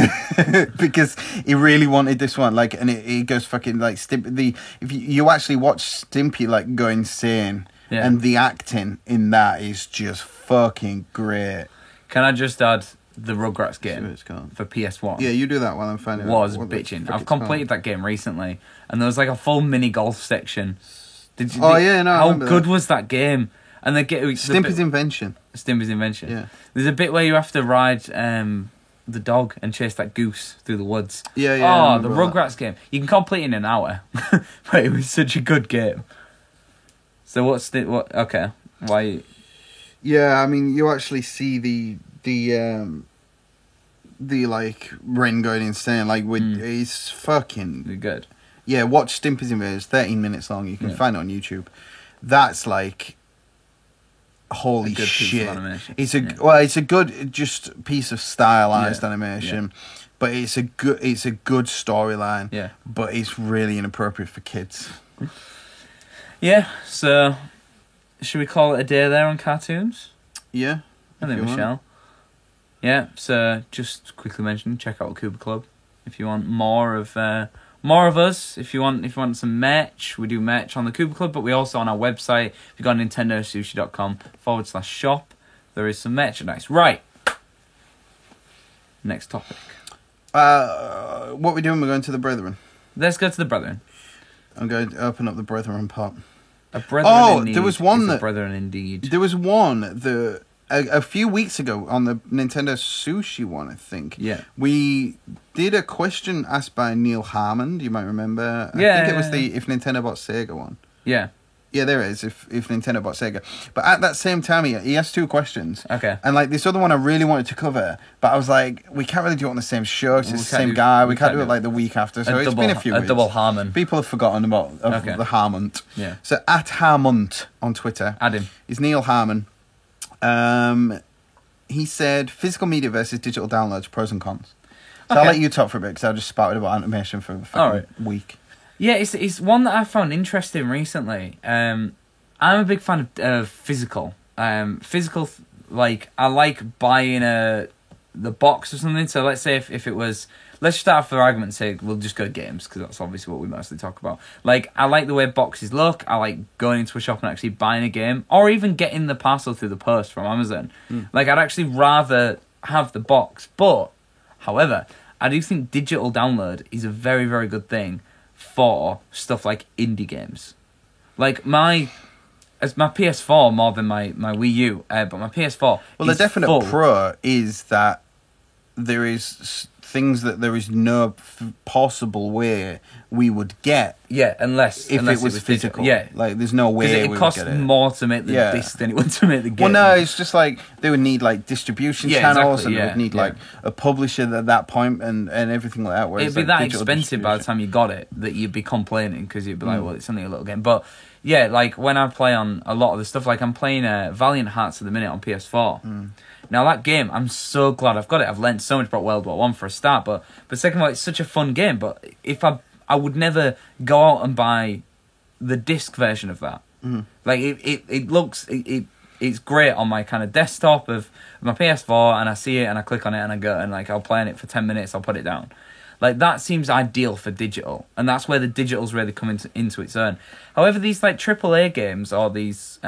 because he really wanted this one. Like, and it goes fucking like Stimpy. If you actually watch Stimpy like go insane. Yeah. And the acting in that is just fucking great. Can I just add the Rugrats game for PS1? Yeah, you do that while I'm finding was bitching. I've completed that game recently, and there was like a full mini golf section. How good was that game? And Stimpy's Invention. Stimpy's Invention. Yeah. There's a bit where you have to ride the dog and chase that goose through the woods. Yeah. Oh, the Rugrats game. You can complete it in an hour, but it was such a good game. So okay, why? Yeah, I mean, you actually see the like Ren going insane. Like it's fucking good. Yeah, watch Stimpy's Invaders. 13 minutes long. You can find it on YouTube. That's like holy shit! Piece of animation. It's a good just piece of stylized animation, but it's a good storyline. Yeah, but it's really inappropriate for kids. Yeah, so should we call it a day there on cartoons? Yeah, I think we shall. Yeah, so just quickly mention, check out Cuba Club if you want more of us. If you want some merch, we do merch on the Cuba Club, but we also on our website. If you go on nintendosushi.com/shop, there is some merchandise. Right. Next topic. What we doing? We're going to the Brethren. Let's go to the Brethren. I'm going to open up the Brethren pot. A Brethren in need there was one is that a Brethren indeed. There was one that a few weeks ago on the Nintendo Sushi one, I think. Yeah. We did a question asked by Neil Harmon. You might remember. I think it was the If Nintendo Bought Sega one. Yeah. Yeah, there it is. If Nintendo Bought Sega. But at that same time, he asked 2 questions. Okay. And like this other one I really wanted to cover, but I was like, we can't really do it on the same show because it's the same guy. We can't do it like the week after. So it's been a few weeks. A double Harmon. People have forgotten about the Harmont. Yeah. So at Harmont on Twitter. Add him. Is Neil Harmon. He said physical media versus digital downloads, pros and cons. So I'll let you talk for a bit because I just spouted about animation for a week. Yeah, it's one that I found interesting recently. I'm a big fan of physical. Physical, like, I like buying the box or something. So let's say if it was... Let's start for argument's sake, we'll just go games, because that's obviously what we mostly talk about. Like, I like the way boxes look. I like going into a shop and actually buying a game, or even getting the parcel through the post from Amazon. Like, I'd actually rather have the box. But, however, I do think digital download is a very, very good thing for stuff like indie games. Like, my PS4 more than my Wii U, but my PS4 Well, the definite pro is that there is things that there is no possible way we would get. Yeah, unless it was physical. Yeah, like there's no way it costs more to make the disc than it would to make the game. Well, no, it's just like they would need like distribution channels, and they would need like a publisher at that point and everything like that. It'd be that expensive by the time you got it that you'd be complaining because you'd be like, well, it's only a little game. But yeah, like when I play on a lot of the stuff, like I'm playing Valiant Hearts at the minute on PS4. Now that game, I'm so glad I've got it. I've learned so much about World War 1 for a start, but second of all, it's such a fun game. But if I would never go out and buy the disc version of that. Like it looks it's great on my kind of desktop of my PS4, and I see it and I click on it and I go and like I'll play on it for 10 minutes. I'll put it down. Like that seems ideal for digital, and that's where the digital's really come into its own. However, these like AAA games or these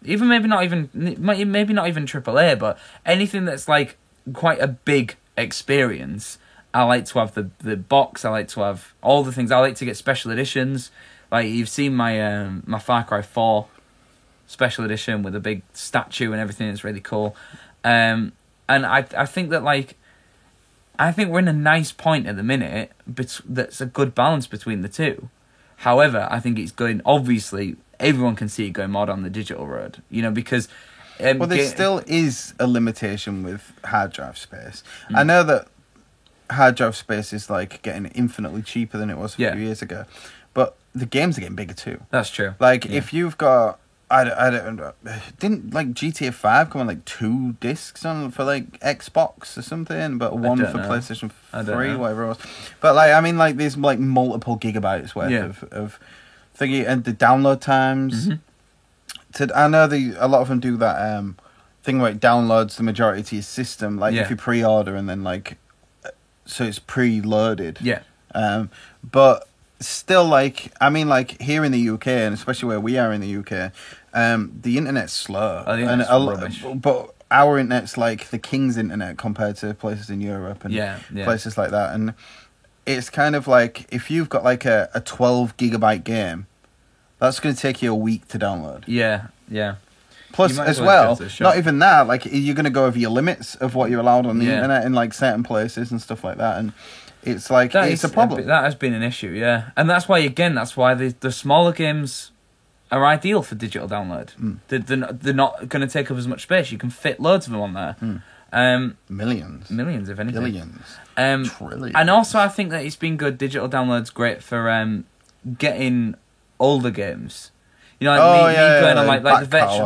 even maybe not even AAA, but anything that's like quite a big experience. I like to have the box. I like to have all the things. I like to get special editions. Like you've seen my my Far Cry 4 special edition with a big statue and everything. It's really cool. And I think that like I think we're in a nice point at the minute. That's a good balance between the two. However, I think it's going obviously. Everyone can see it going more down the digital road, you know, because... well, there still is a limitation with hard drive space. I know that hard drive space is, like, getting infinitely cheaper than it was a few years ago, but the games are getting bigger too. That's true. Like, if you've got... I don't didn't, like, GTA 5 come on, like, 2 discs on for, like, Xbox or something, but one for PlayStation 3, whatever it was. But, like, I mean, like, there's, like, multiple gigabytes worth of thingy, and the download times. I know a lot of them do that thing where it downloads the majority to your system, like if you pre-order and then like, so it's pre-loaded. Yeah. But still, like, I mean, like here in the UK, and especially where we are in the UK, the internet's slow. I think that's rubbish. But our internet's like the king's internet compared to places in Europe and places like that, and it's kind of like if you've got like a 12 gigabyte game. That's going to take you a week to download. Yeah. Plus, as well, not even that. Like, you're going to go over your limits of what you're allowed on the internet in like certain places and stuff like that, and it's like it's a problem. That has been an issue, yeah, and that's why the smaller games are ideal for digital download. They're not going to take up as much space. You can fit loads of them on there. Millions, if anything, billions, trillions. And also, I think that it's been good. Digital download's great for getting older games. You know, like me going on like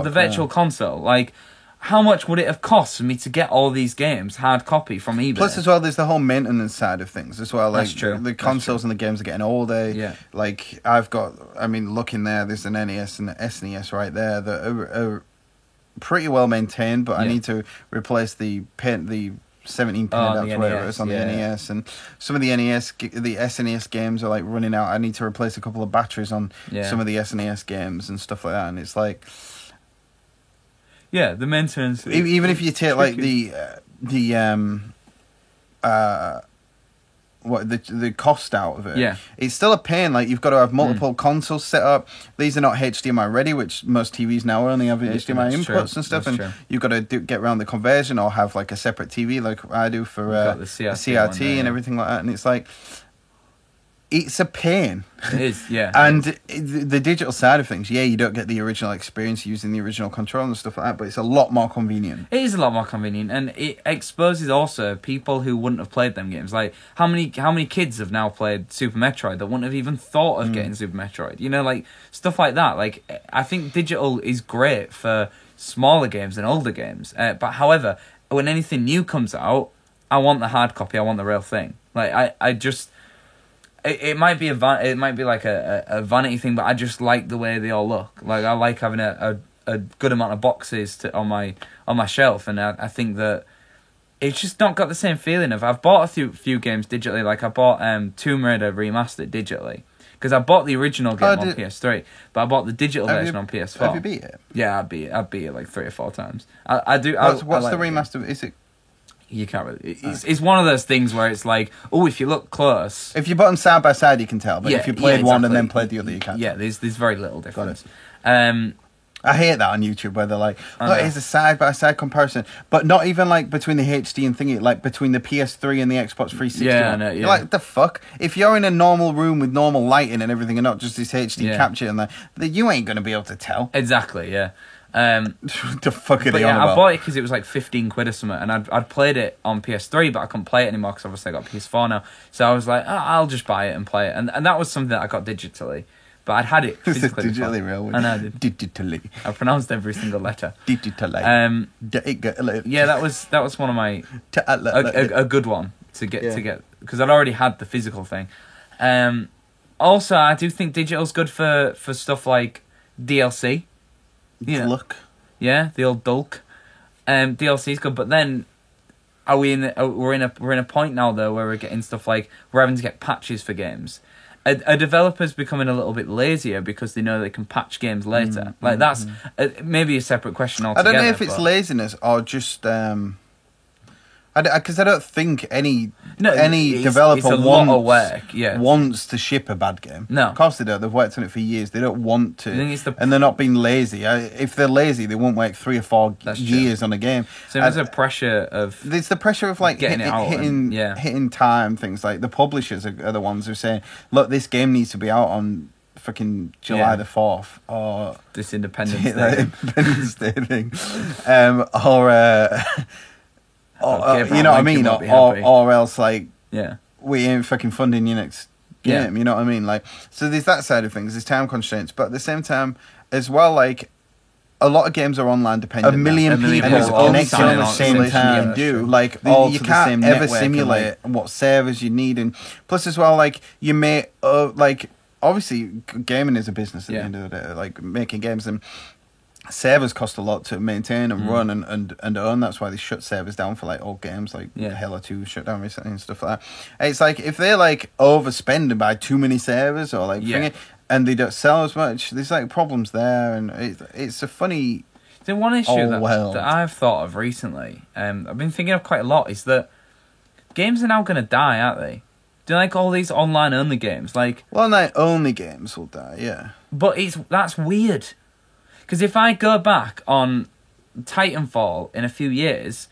the virtual console. Like, how much would it have cost for me to get all these games hard copy from eBay? Plus, as well, there's the whole maintenance side of things as well. Like, that's true. The consoles and the games are getting older. Yeah. Like, look in there. There's an NES and an SNES right there that are pretty well maintained, but I need to replace the 17 pin adapter, whatever it is on the NES, and some of the SNES games are like running out. I need to replace a couple of batteries on some of the SNES games and stuff like that, and it's like, the maintenance. Even if you take like the cost out of it, it's still a pain. Like, you've got to have multiple consoles set up. These are not HDMI ready, which most TVs now only have HDMI inputs and stuff. And you've got to get around the conversion or have like a separate TV, like I do for the CRT and everything like that. And it's like, it's a pain. It is, yeah. And the digital side of things, you don't get the original experience using the original control and stuff like that, but it's a lot more convenient. It is a lot more convenient, and it exposes also people who wouldn't have played them games. Like, how many kids have now played Super Metroid that wouldn't have even thought of getting Super Metroid? You know, like, stuff like that. Like, I think digital is great for smaller games and older games. But however, when anything new comes out, I want the hard copy. I want the real thing. Like, I just... It might be like a vanity thing, but I just like the way they all look. Like, I like having a good amount of boxes on my shelf, and I think that it's just not got the same feeling of. I've bought a few games digitally. Like, I bought Tomb Raider Remastered digitally because I bought the original game on PS3, but I bought the digital version on PS4. Have you beat it? Yeah, I'd beat it like 3 or 4 times. I do. What's the remaster? Is it? You can't really. It's one of those things where it's like, oh, if you look close, if you put them side by side, you can tell. But if you played one and then played the other, you can't. Yeah, there's very little difference. I hate that on YouTube where they're like, look, it's a side by side comparison, but not even like between the HD and thingy, like between the PS3 and the Xbox 360. You're like, the fuck? If you're in a normal room with normal lighting and everything, and not just this HD capture and that, you ain't gonna be able to tell. Exactly. Yeah. The fuck are they on about? I bought it because it was like 15 quid or something, and I'd played it on PS3, but I couldn't play it anymore because obviously I got PS4 now. So I was like, I'll just buy it and play it, and that was something that I got digitally, but I'd had it physically. Digitally, real. I know, digitally. I pronounced every single letter. Digitally. Yeah, that was one of my a good one to get because I'd already had the physical thing. Also, I do think digital's good for stuff like DLC. Look, yeah, the old Dulk. DLC is good, but then we're in a point now though where we're getting stuff like we're having to get patches for games. A developer's becoming a little bit lazier because they know they can patch games later. That's maybe a separate question altogether. I don't know if it's laziness or just because I don't think any developer wants to ship a bad game. No, of course they don't. They've worked on it for years. They don't want to, and they're not being lazy. If they're lazy, they won't work 3 or 4 years on a game. So there's a pressure of there's the pressure of like hitting time. Things like the publishers are the ones who are saying, "Look, this game needs to be out on fucking July the 4th or this Independence Day thing, or." You know what I mean? Or else, like, we ain't fucking funding your next game, you know what I mean? Like, so there's that side of things, there's time constraints, but at the same time, as well, like, a lot of games are online dependent. A million people connected at the same time. Like, you can't ever simulate what servers you need, and plus as well, like, you may, like, obviously, gaming is a business at the end of the day, like, making games, and servers cost a lot to maintain and run and own. That's why they shut servers down for like old games, like Halo 2 shut down recently and stuff like that. It's like if they're like overspend and buy too many servers or like and they don't sell as much, there's like problems there, and it's a funny. The one issue that I've thought of recently, I've been thinking of quite a lot, is that games are now going to die, aren't they? Do you like all these online only games? Like, online only games will die, yeah. But that's weird. Because if I go back on Titanfall in a few years,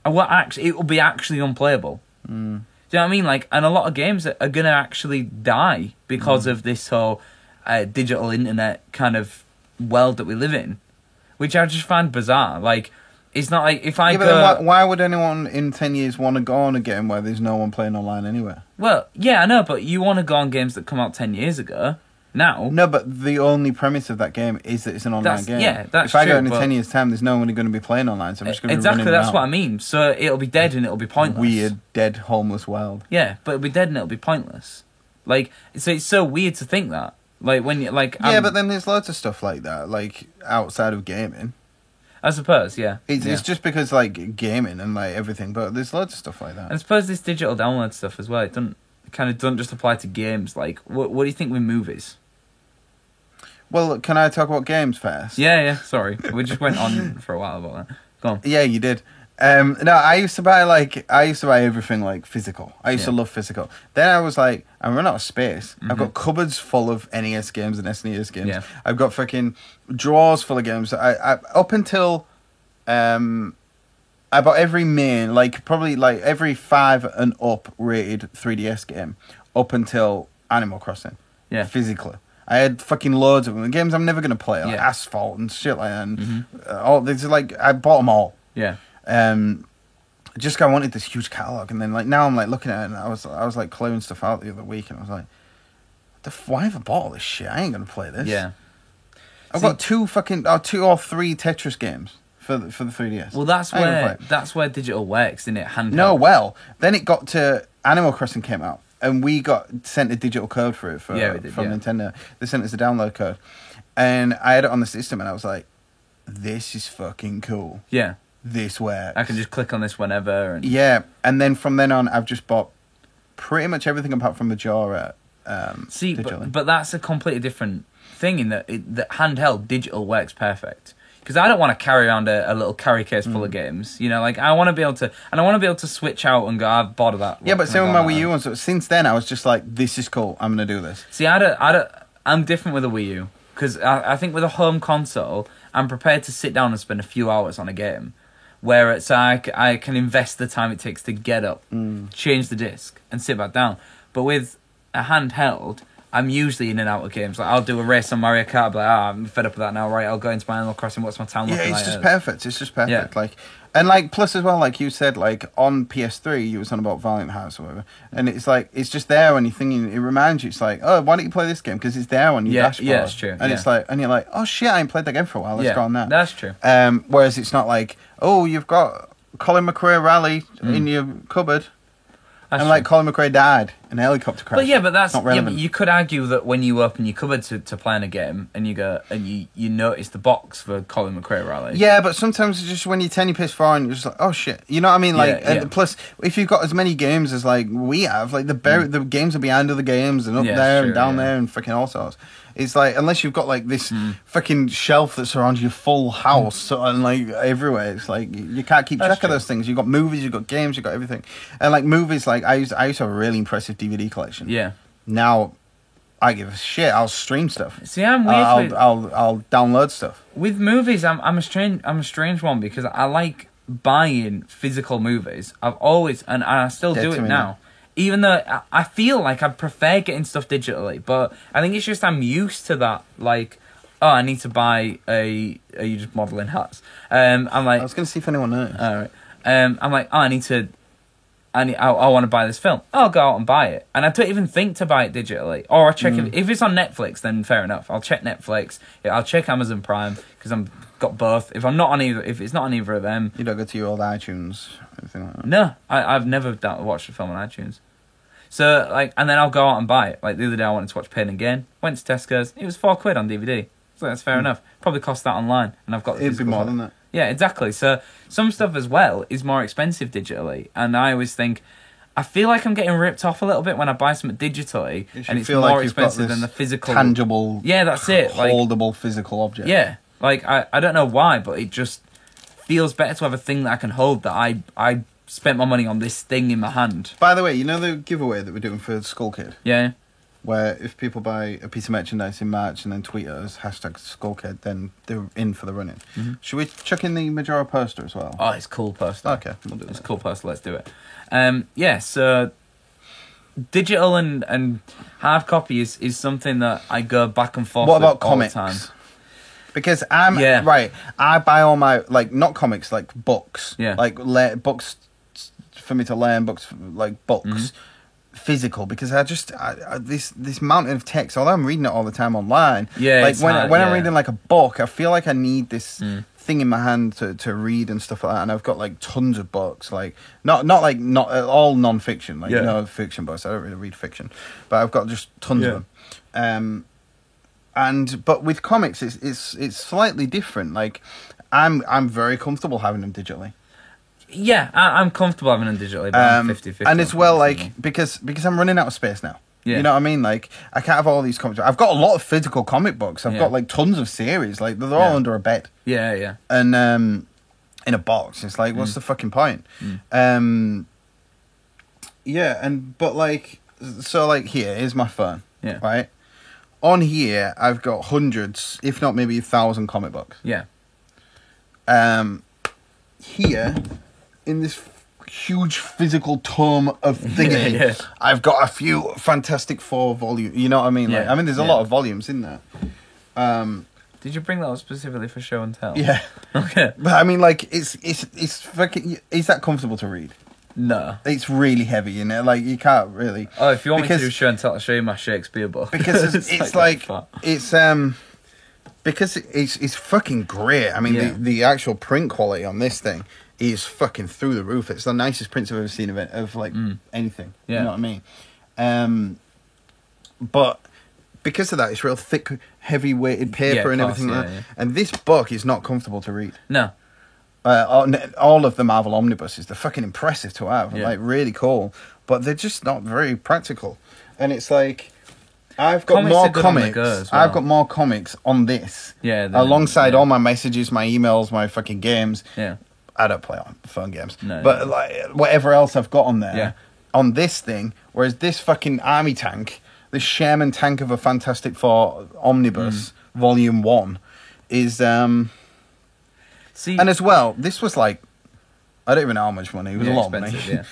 it will be actually unplayable. Do you know what I mean? Like, and a lot of games are going to actually die because of this whole digital internet kind of world that we live in, which I just find bizarre. Like, it's not like if I go... But then why would anyone in 10 years want to go on a game where there's no one playing online anywhere? Well, yeah, I know, but you want to go on games that come out 10 years ago. Now. No, but the only premise of that game is that it's an online game. Yeah, that's true. If I go in 10 years' time, there's no one going to be playing online, so I'm just going to be exactly, running that's around. what I mean. So it'll be dead and it'll be pointless. Weird, dead, homeless world. Yeah, but it'll be dead and it'll be pointless. Like, so it's so weird to think that. Like, when you, like... Yeah, but then there's loads of stuff like that, like, outside of gaming. I suppose, yeah. It's just because, like, gaming and, like, everything, but there's loads of stuff like that. And I suppose this digital download stuff as well, it doesn't just apply to games. Like, what do you think with movies? Well, can I talk about games first? Yeah, sorry. We just went on for a while about that. Go on. Yeah, you did. No, I used to buy everything, like, physical. I used to love physical. Then I was like, I'm running out of space. I've got cupboards full of NES games and SNES games. Yeah. I've got freaking drawers full of games. I up until I bought every main, like, probably, like, every 5 and up rated 3DS game up until Animal Crossing. Yeah. Physically. I had fucking loads of them. Games I'm never going to play, like Asphalt and shit like that. And all these, like, I bought them all. Yeah. Just I wanted this huge catalogue, and then, like, now I'm, like, looking at it, and I was like clearing stuff out the other week, and I was like, why have I bought all this shit? I ain't gonna play this. Yeah. I've got 2 or 3 Tetris games for the 3DS. Well, that's where digital works, isn't it? Handheld. No, well, then it got to Animal Crossing came out, and we got sent a digital code for it from Nintendo. They sent us a download code, and I had it on the system, and I was like, this is fucking cool. Yeah. This works. I can just click on this whenever. And... Yeah, and then from then on, I've just bought pretty much everything apart from Majora. See, but that's a completely different thing in that handheld digital works perfect. Because I don't want to carry around a little carry case full of games. You know, like, I want to be able to switch out and go, I've bought of that. Yeah, but same with my Wii U. And so since then, I was just like, this is cool. I'm going to do this. See, I'm different with a Wii U. Because I think with a home console, I'm prepared to sit down and spend a few hours on a game. Where it's I can invest the time it takes to get up, change the disc, and sit back down. But with a handheld, I'm usually in and out of games. Like, I'll do a race on Mario Kart, I'll be like, I'm fed up with that now, right? I'll go into my Animal Crossing, what's my town looking like? Yeah, it's just perfect. It's just perfect. Yeah. Like, and, like, plus as well, like you said, like, on PS3, you were talking about Valiant Hearts or whatever, and it's like, it's just there when you're thinking, it reminds you, it's like, oh, why don't you play this game? Because it's there on your dashboard. Yeah, that's true. And it's like, and you're like, oh shit, I ain't played that game for a while, let's go on that. That's true. Whereas it's not like, oh, you've got Colin McRae Rally in your cupboard. That's and, like, true. Colin McRae died in a helicopter crash. But that's not relevant. Yeah, but you could argue that when you open your cupboard to play in a game and you go and you notice the box for Colin McRae Rally. Yeah, but sometimes it's just when you turn your PS4 on, you're just like, oh shit. You know what I mean? Like, plus, if you've got as many games as, like, we have, like, the games are behind other games and up there and down there and freaking all sorts. It's like, unless you've got, like, this fucking shelf that surrounds your full house and, like, everywhere, it's like, you can't keep track of those things. You've got movies, you've got games, you've got everything. And, like, movies, like, I used to have a really impressive DVD collection. Yeah. Now, I give a shit. I'll stream stuff. See, I'm weird. I'll download stuff. With movies, I'm a strange one because I like buying physical movies. I've always, and I still do it now. Even though I feel like I prefer getting stuff digitally, but I think it's just I'm used to that. Like, oh, I need to buy are you just modelling hats? I'm like, I was going to see if anyone knows. All right. I'm like, oh, I want to buy this film. I'll go out and buy it, and I don't even think to buy it digitally. Or I check if it's on Netflix, then fair enough. I'll check Netflix. I'll check Amazon Prime because I'm got both. If it's not on either of them, you don't go to your old iTunes, anything like that. No, I've never watched a film on iTunes. So, like, and then I'll go out and buy it. Like, the other day I wanted to watch Pain and Gain. Went to Tesco's. It was £4 on DVD. So that's fair enough. Probably cost that online. And I've got the It'd be more than that. Yeah, exactly. So, some stuff as well is more expensive digitally. And I always think, I feel like I'm getting ripped off a little bit when I buy something digitally. And it's more expensive than the physical. Tangible, that's it. Holdable physical object. Yeah. Like, I don't know why, but it just feels better to have a thing that I can hold that I spent my money on this thing in my hand. By the way, you know the giveaway that we're doing for Skull Kid? Yeah. where if people buy a piece of merchandise in March and then tweet us #Skulkhead, then they're in for the running. Mm-hmm. Should we chuck in the Majora poster as well? Oh, it's a cool poster. Okay, we'll do It's a that. cool poster. Let's do it. So digital and hard copy is something that I go back and forth. What with about all comics? the time. Because right. I buy all my not comics, like books. Yeah. Like books for me to learn, books books physical. Because this mountain of text. Although I'm reading it all the time online. Yeah. Like when I'm reading like a book, I feel like I need this thing in my hand to read and stuff like that. And I've got like tons of books, like not all non-fiction, like no fiction books. I don't really read fiction, but I've got just tons of them. But with comics, it's slightly different. Like, I'm very comfortable having them digitally. Yeah, I'm comfortable having them digitally, but I'm 50-50. And as well, like because I'm running out of space now. Yeah. You know what I mean? Like, I can't have all these comics. I've got a lot of physical comic books. I've got like tons of series. Like, they're all under a bed. Yeah. And in a box. It's like, what's the fucking point? But like, so like here's my phone. Yeah. Right. On here, I've got hundreds, if not maybe 1,000 comic books. Yeah. Here, in this huge physical tome of thingy, I've got a few Fantastic Four volumes. You know what I mean? Like, there's a lot of volumes in there. Did you bring that up specifically for show and tell? Yeah. Okay. But I mean, like, it's fucking. Is that comfortable to read? No. It's really heavy, you know? Like, you can't really... Oh, if you want me to do show and tell, I'll show you my Shakespeare book. Because it's because it's fucking great. I mean, the actual print quality on this thing is fucking through the roof. It's the nicest prints I've ever seen of anything. Yeah. You know what I mean? But because of that, it's real thick, heavy-weighted paper and everything like that. Yeah. And this book is not comfortable to read. No. All of the Marvel omnibuses, they're fucking impressive to have, like really cool, but they're just not very practical. And it's like, I've got more comics. Well. I've got more comics on this, alongside all my messages, my emails, my fucking games. Yeah, I don't play on phone games, but like whatever else I've got on there, on this thing. Whereas this fucking army tank, this Sherman tank of a Fantastic Four omnibus, Volume 1, is See, and as well, this was like, I don't even know how much money. It was a lot of money. Yeah.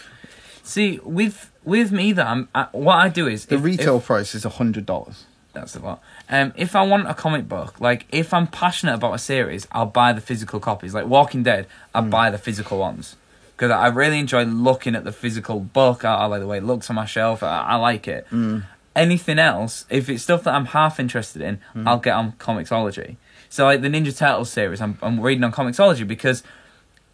See, with me, what I do is the retail price is $100. That's a lot. If I want a comic book, like if I'm passionate about a series, I'll buy the physical copies. Like Walking Dead, I'll buy the physical ones because I really enjoy looking at the physical book. I like the way it looks on my shelf. I like it. Anything else, if it's stuff that I'm half interested in, I'll get on Comixology. So like the Ninja Turtles series, I'm reading on Comixology because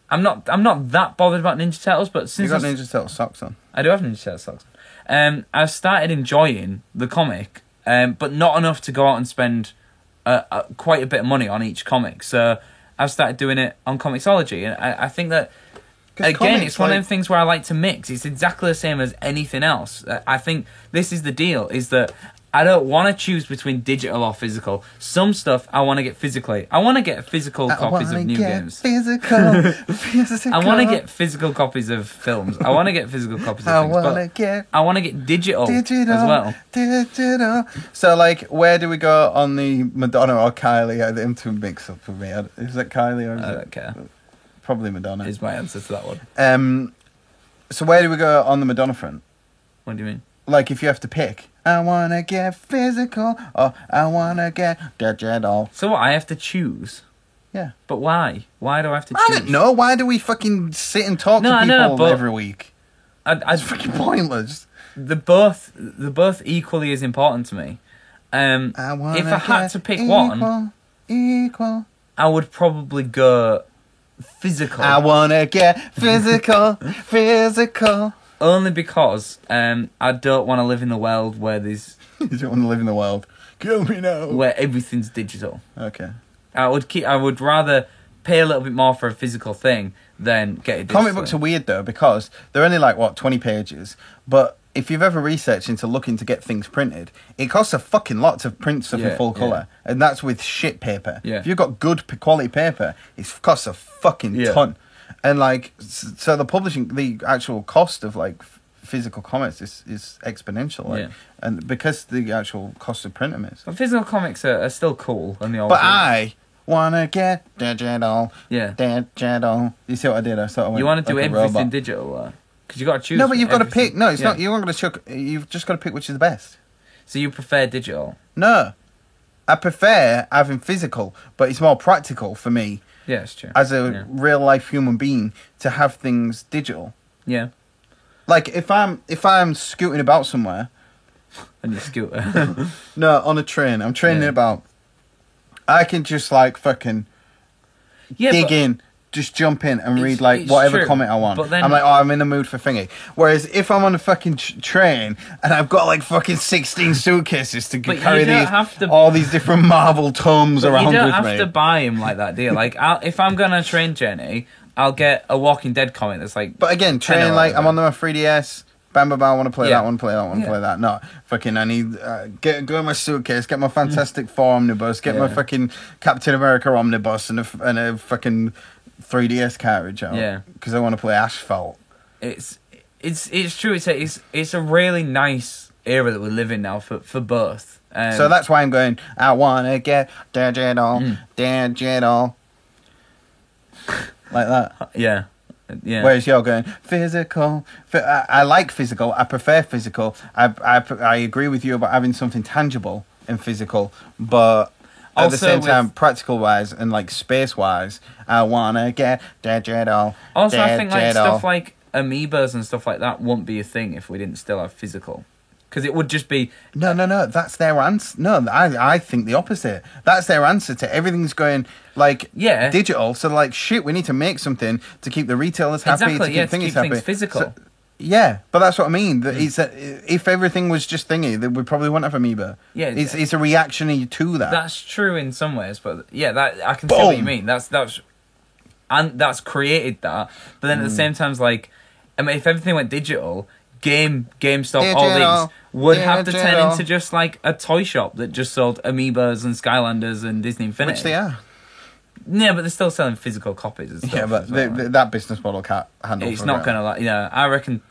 I'm not that bothered about Ninja Turtles. But since you got Ninja Turtles socks on, I do have Ninja Turtles socks on. I've started enjoying the comic, but not enough to go out and spend quite a bit of money on each comic. So I've started doing it on Comixology, and I think that again, it's one of them things where I like to mix. It's exactly the same as anything else. I think this is the deal: is that I don't want to choose between digital or physical. Some stuff I want to get physically. I want to get physical copies of new games. Physical. I want to get physical copies of films. I want to get physical copies of things. I want to get digital as well. Digital. So, like, where do we go on the Madonna or Kylie? I them two mix up for me. Is it Kylie or is I don't care. Probably Madonna. Is my answer to that one. So where do we go on the Madonna front? What do you mean? Like, if you have to pick, I wanna get physical, or I wanna get digital. So what, I have to choose? Yeah. But why? Why do I have to choose? I don't know. Why do we fucking sit and talk to people every week? It's fucking pointless. They're both equally as important to me. If I had to pick one, I would probably go physical. I wanna get physical, physical. Only because I don't want to live in the world where there's... You don't want to live in the world. Kill me now. Where everything's digital. Okay. I would rather pay a little bit more for a physical thing than get it digitally. Comic books are weird though because they're only like 20 pages, but if you've ever researched into looking to get things printed, it costs a fucking lot to print stuff in full colour, and that's with shit paper. Yeah. If you've got good quality paper, it costs a fucking ton. And like, so the actual cost of like physical comics is exponential, like, and because the actual cost of printing is. But physical comics are still cool in the old. But I wanna get digital. Yeah. Digital. You see what I did? I sort of went You want to do like a everything robot. digital, because you got to choose. No, but you've got to everything. pick. No, it's Yeah. not. You aren't going to chuck. You've just got to pick which is the best. So you prefer digital? No, I prefer having physical, but it's more practical for me Yeah, it's true. as a real life human being to have things digital. Yeah. Like if I'm scooting about somewhere, On your scooter. no, on a train, I'm training about. I can just like fucking dig in, just jump in and read like whatever true, comic I want. but then- I'm like, oh, I'm in the mood for thingy. Whereas if I'm on a fucking train and I've got like fucking 16 suitcases to But carry you don't have to- all these different Marvel tomes around You don't with have me. to buy him like that, do you? Like, if I'm going on a train journey, I'll get a Walking Dead comic that's like. But again, 10 train or like I'm whatever. on the 3DS. Bam, bam, bam, I want to play Yeah. that one, play that one, Yeah. play that. No, fucking, I need go in my suitcase, get my Fantastic Four omnibus, get my fucking Captain America omnibus, and a fucking 3DS cartridge out. Yeah. Because I want to play Asphalt. It's true. It's a really nice era that we live in now for both. So that's why I'm going. I want to get digital, digital, like that. Yeah. Yeah. Whereas you're going physical. I like physical. I prefer physical. I agree with you about having something tangible and physical, but at the Also same with- time, practical wise and like space wise, I wanna get digital. Also, I think like digital. stuff like amoebas and stuff like that won't be a thing if we didn't still have physical. Because it would just be... No. That's their answer. No, I think the opposite. That's their answer to everything's going like digital. So like shit, we need to make something to keep the retailers happy, Exactly, to yeah, keep to thingies keep happy. things physical. So, yeah, but that's what I mean. That it's if everything was just thingy, then we probably wouldn't have Amoeba. Yeah, it's a reaction to that. That's true in some ways, but yeah, that I can see what you mean. That's created that. But then at the same time, it's like, I mean, if everything went digital, GameStop, all these would have to turn into just like a toy shop that just sold Amoebas and Skylanders and Disney Infinity. Which they are. Yeah, but they're still selling physical copies and stuff. Yeah, but as well, right? that business model can't handle. It's not going to like, I reckon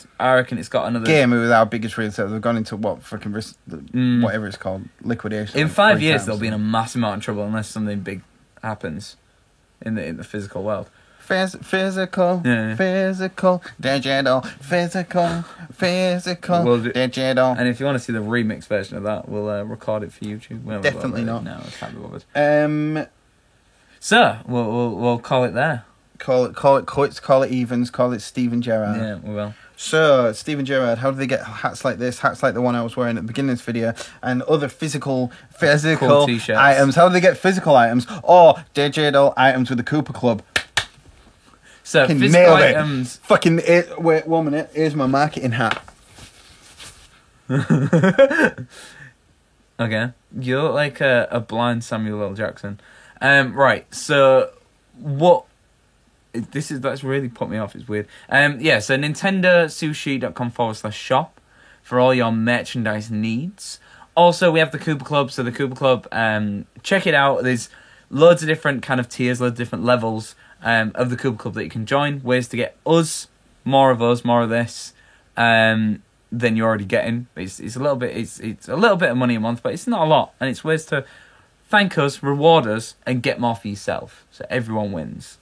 it's got another... Game with our biggest retailer, they've gone into what fucking whatever it's called, liquidation. In 5 years, they'll be in a massive amount of trouble unless something big happens in the physical world. Physical, physical, digital, physical, digital. And if you want to see the remix version of that, we'll record it for YouTube. Definitely not. No, I can't be bothered. So we'll call it there. Call it quits. Call it evens. Call it Steven Gerrard. Yeah, we will. So Steven Gerrard, how do they get hats like this? Hats like the one I was wearing at the beginning of this video, and other physical Cool t-shirts. items. How do they get physical items or digital items with the Cooper Club? So Fucking physical nailed it. items. Fucking wait 1 minute. Here's my marketing hat. Okay, you look like a blind Samuel L. Jackson. Right. So what? That's really put me off. It's weird. So nintendosushi.com/shop for all your merchandise needs. Also, we have the Cooper Club. So the Cooper Club, check it out. There's loads of different kind of tiers, loads of different levels of the Cooper Club that you can join. Ways to get more of this, than you're already getting. It's a little bit. It's a little bit of money a month, but it's not a lot. And it's ways to thank us, reward us, and get more for yourself. So everyone wins.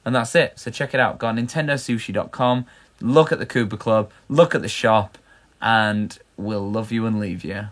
And that's it. So check it out. Go on nintendosushi.com. Look at the Cooper Club. Look at the shop. And we'll love you and leave you.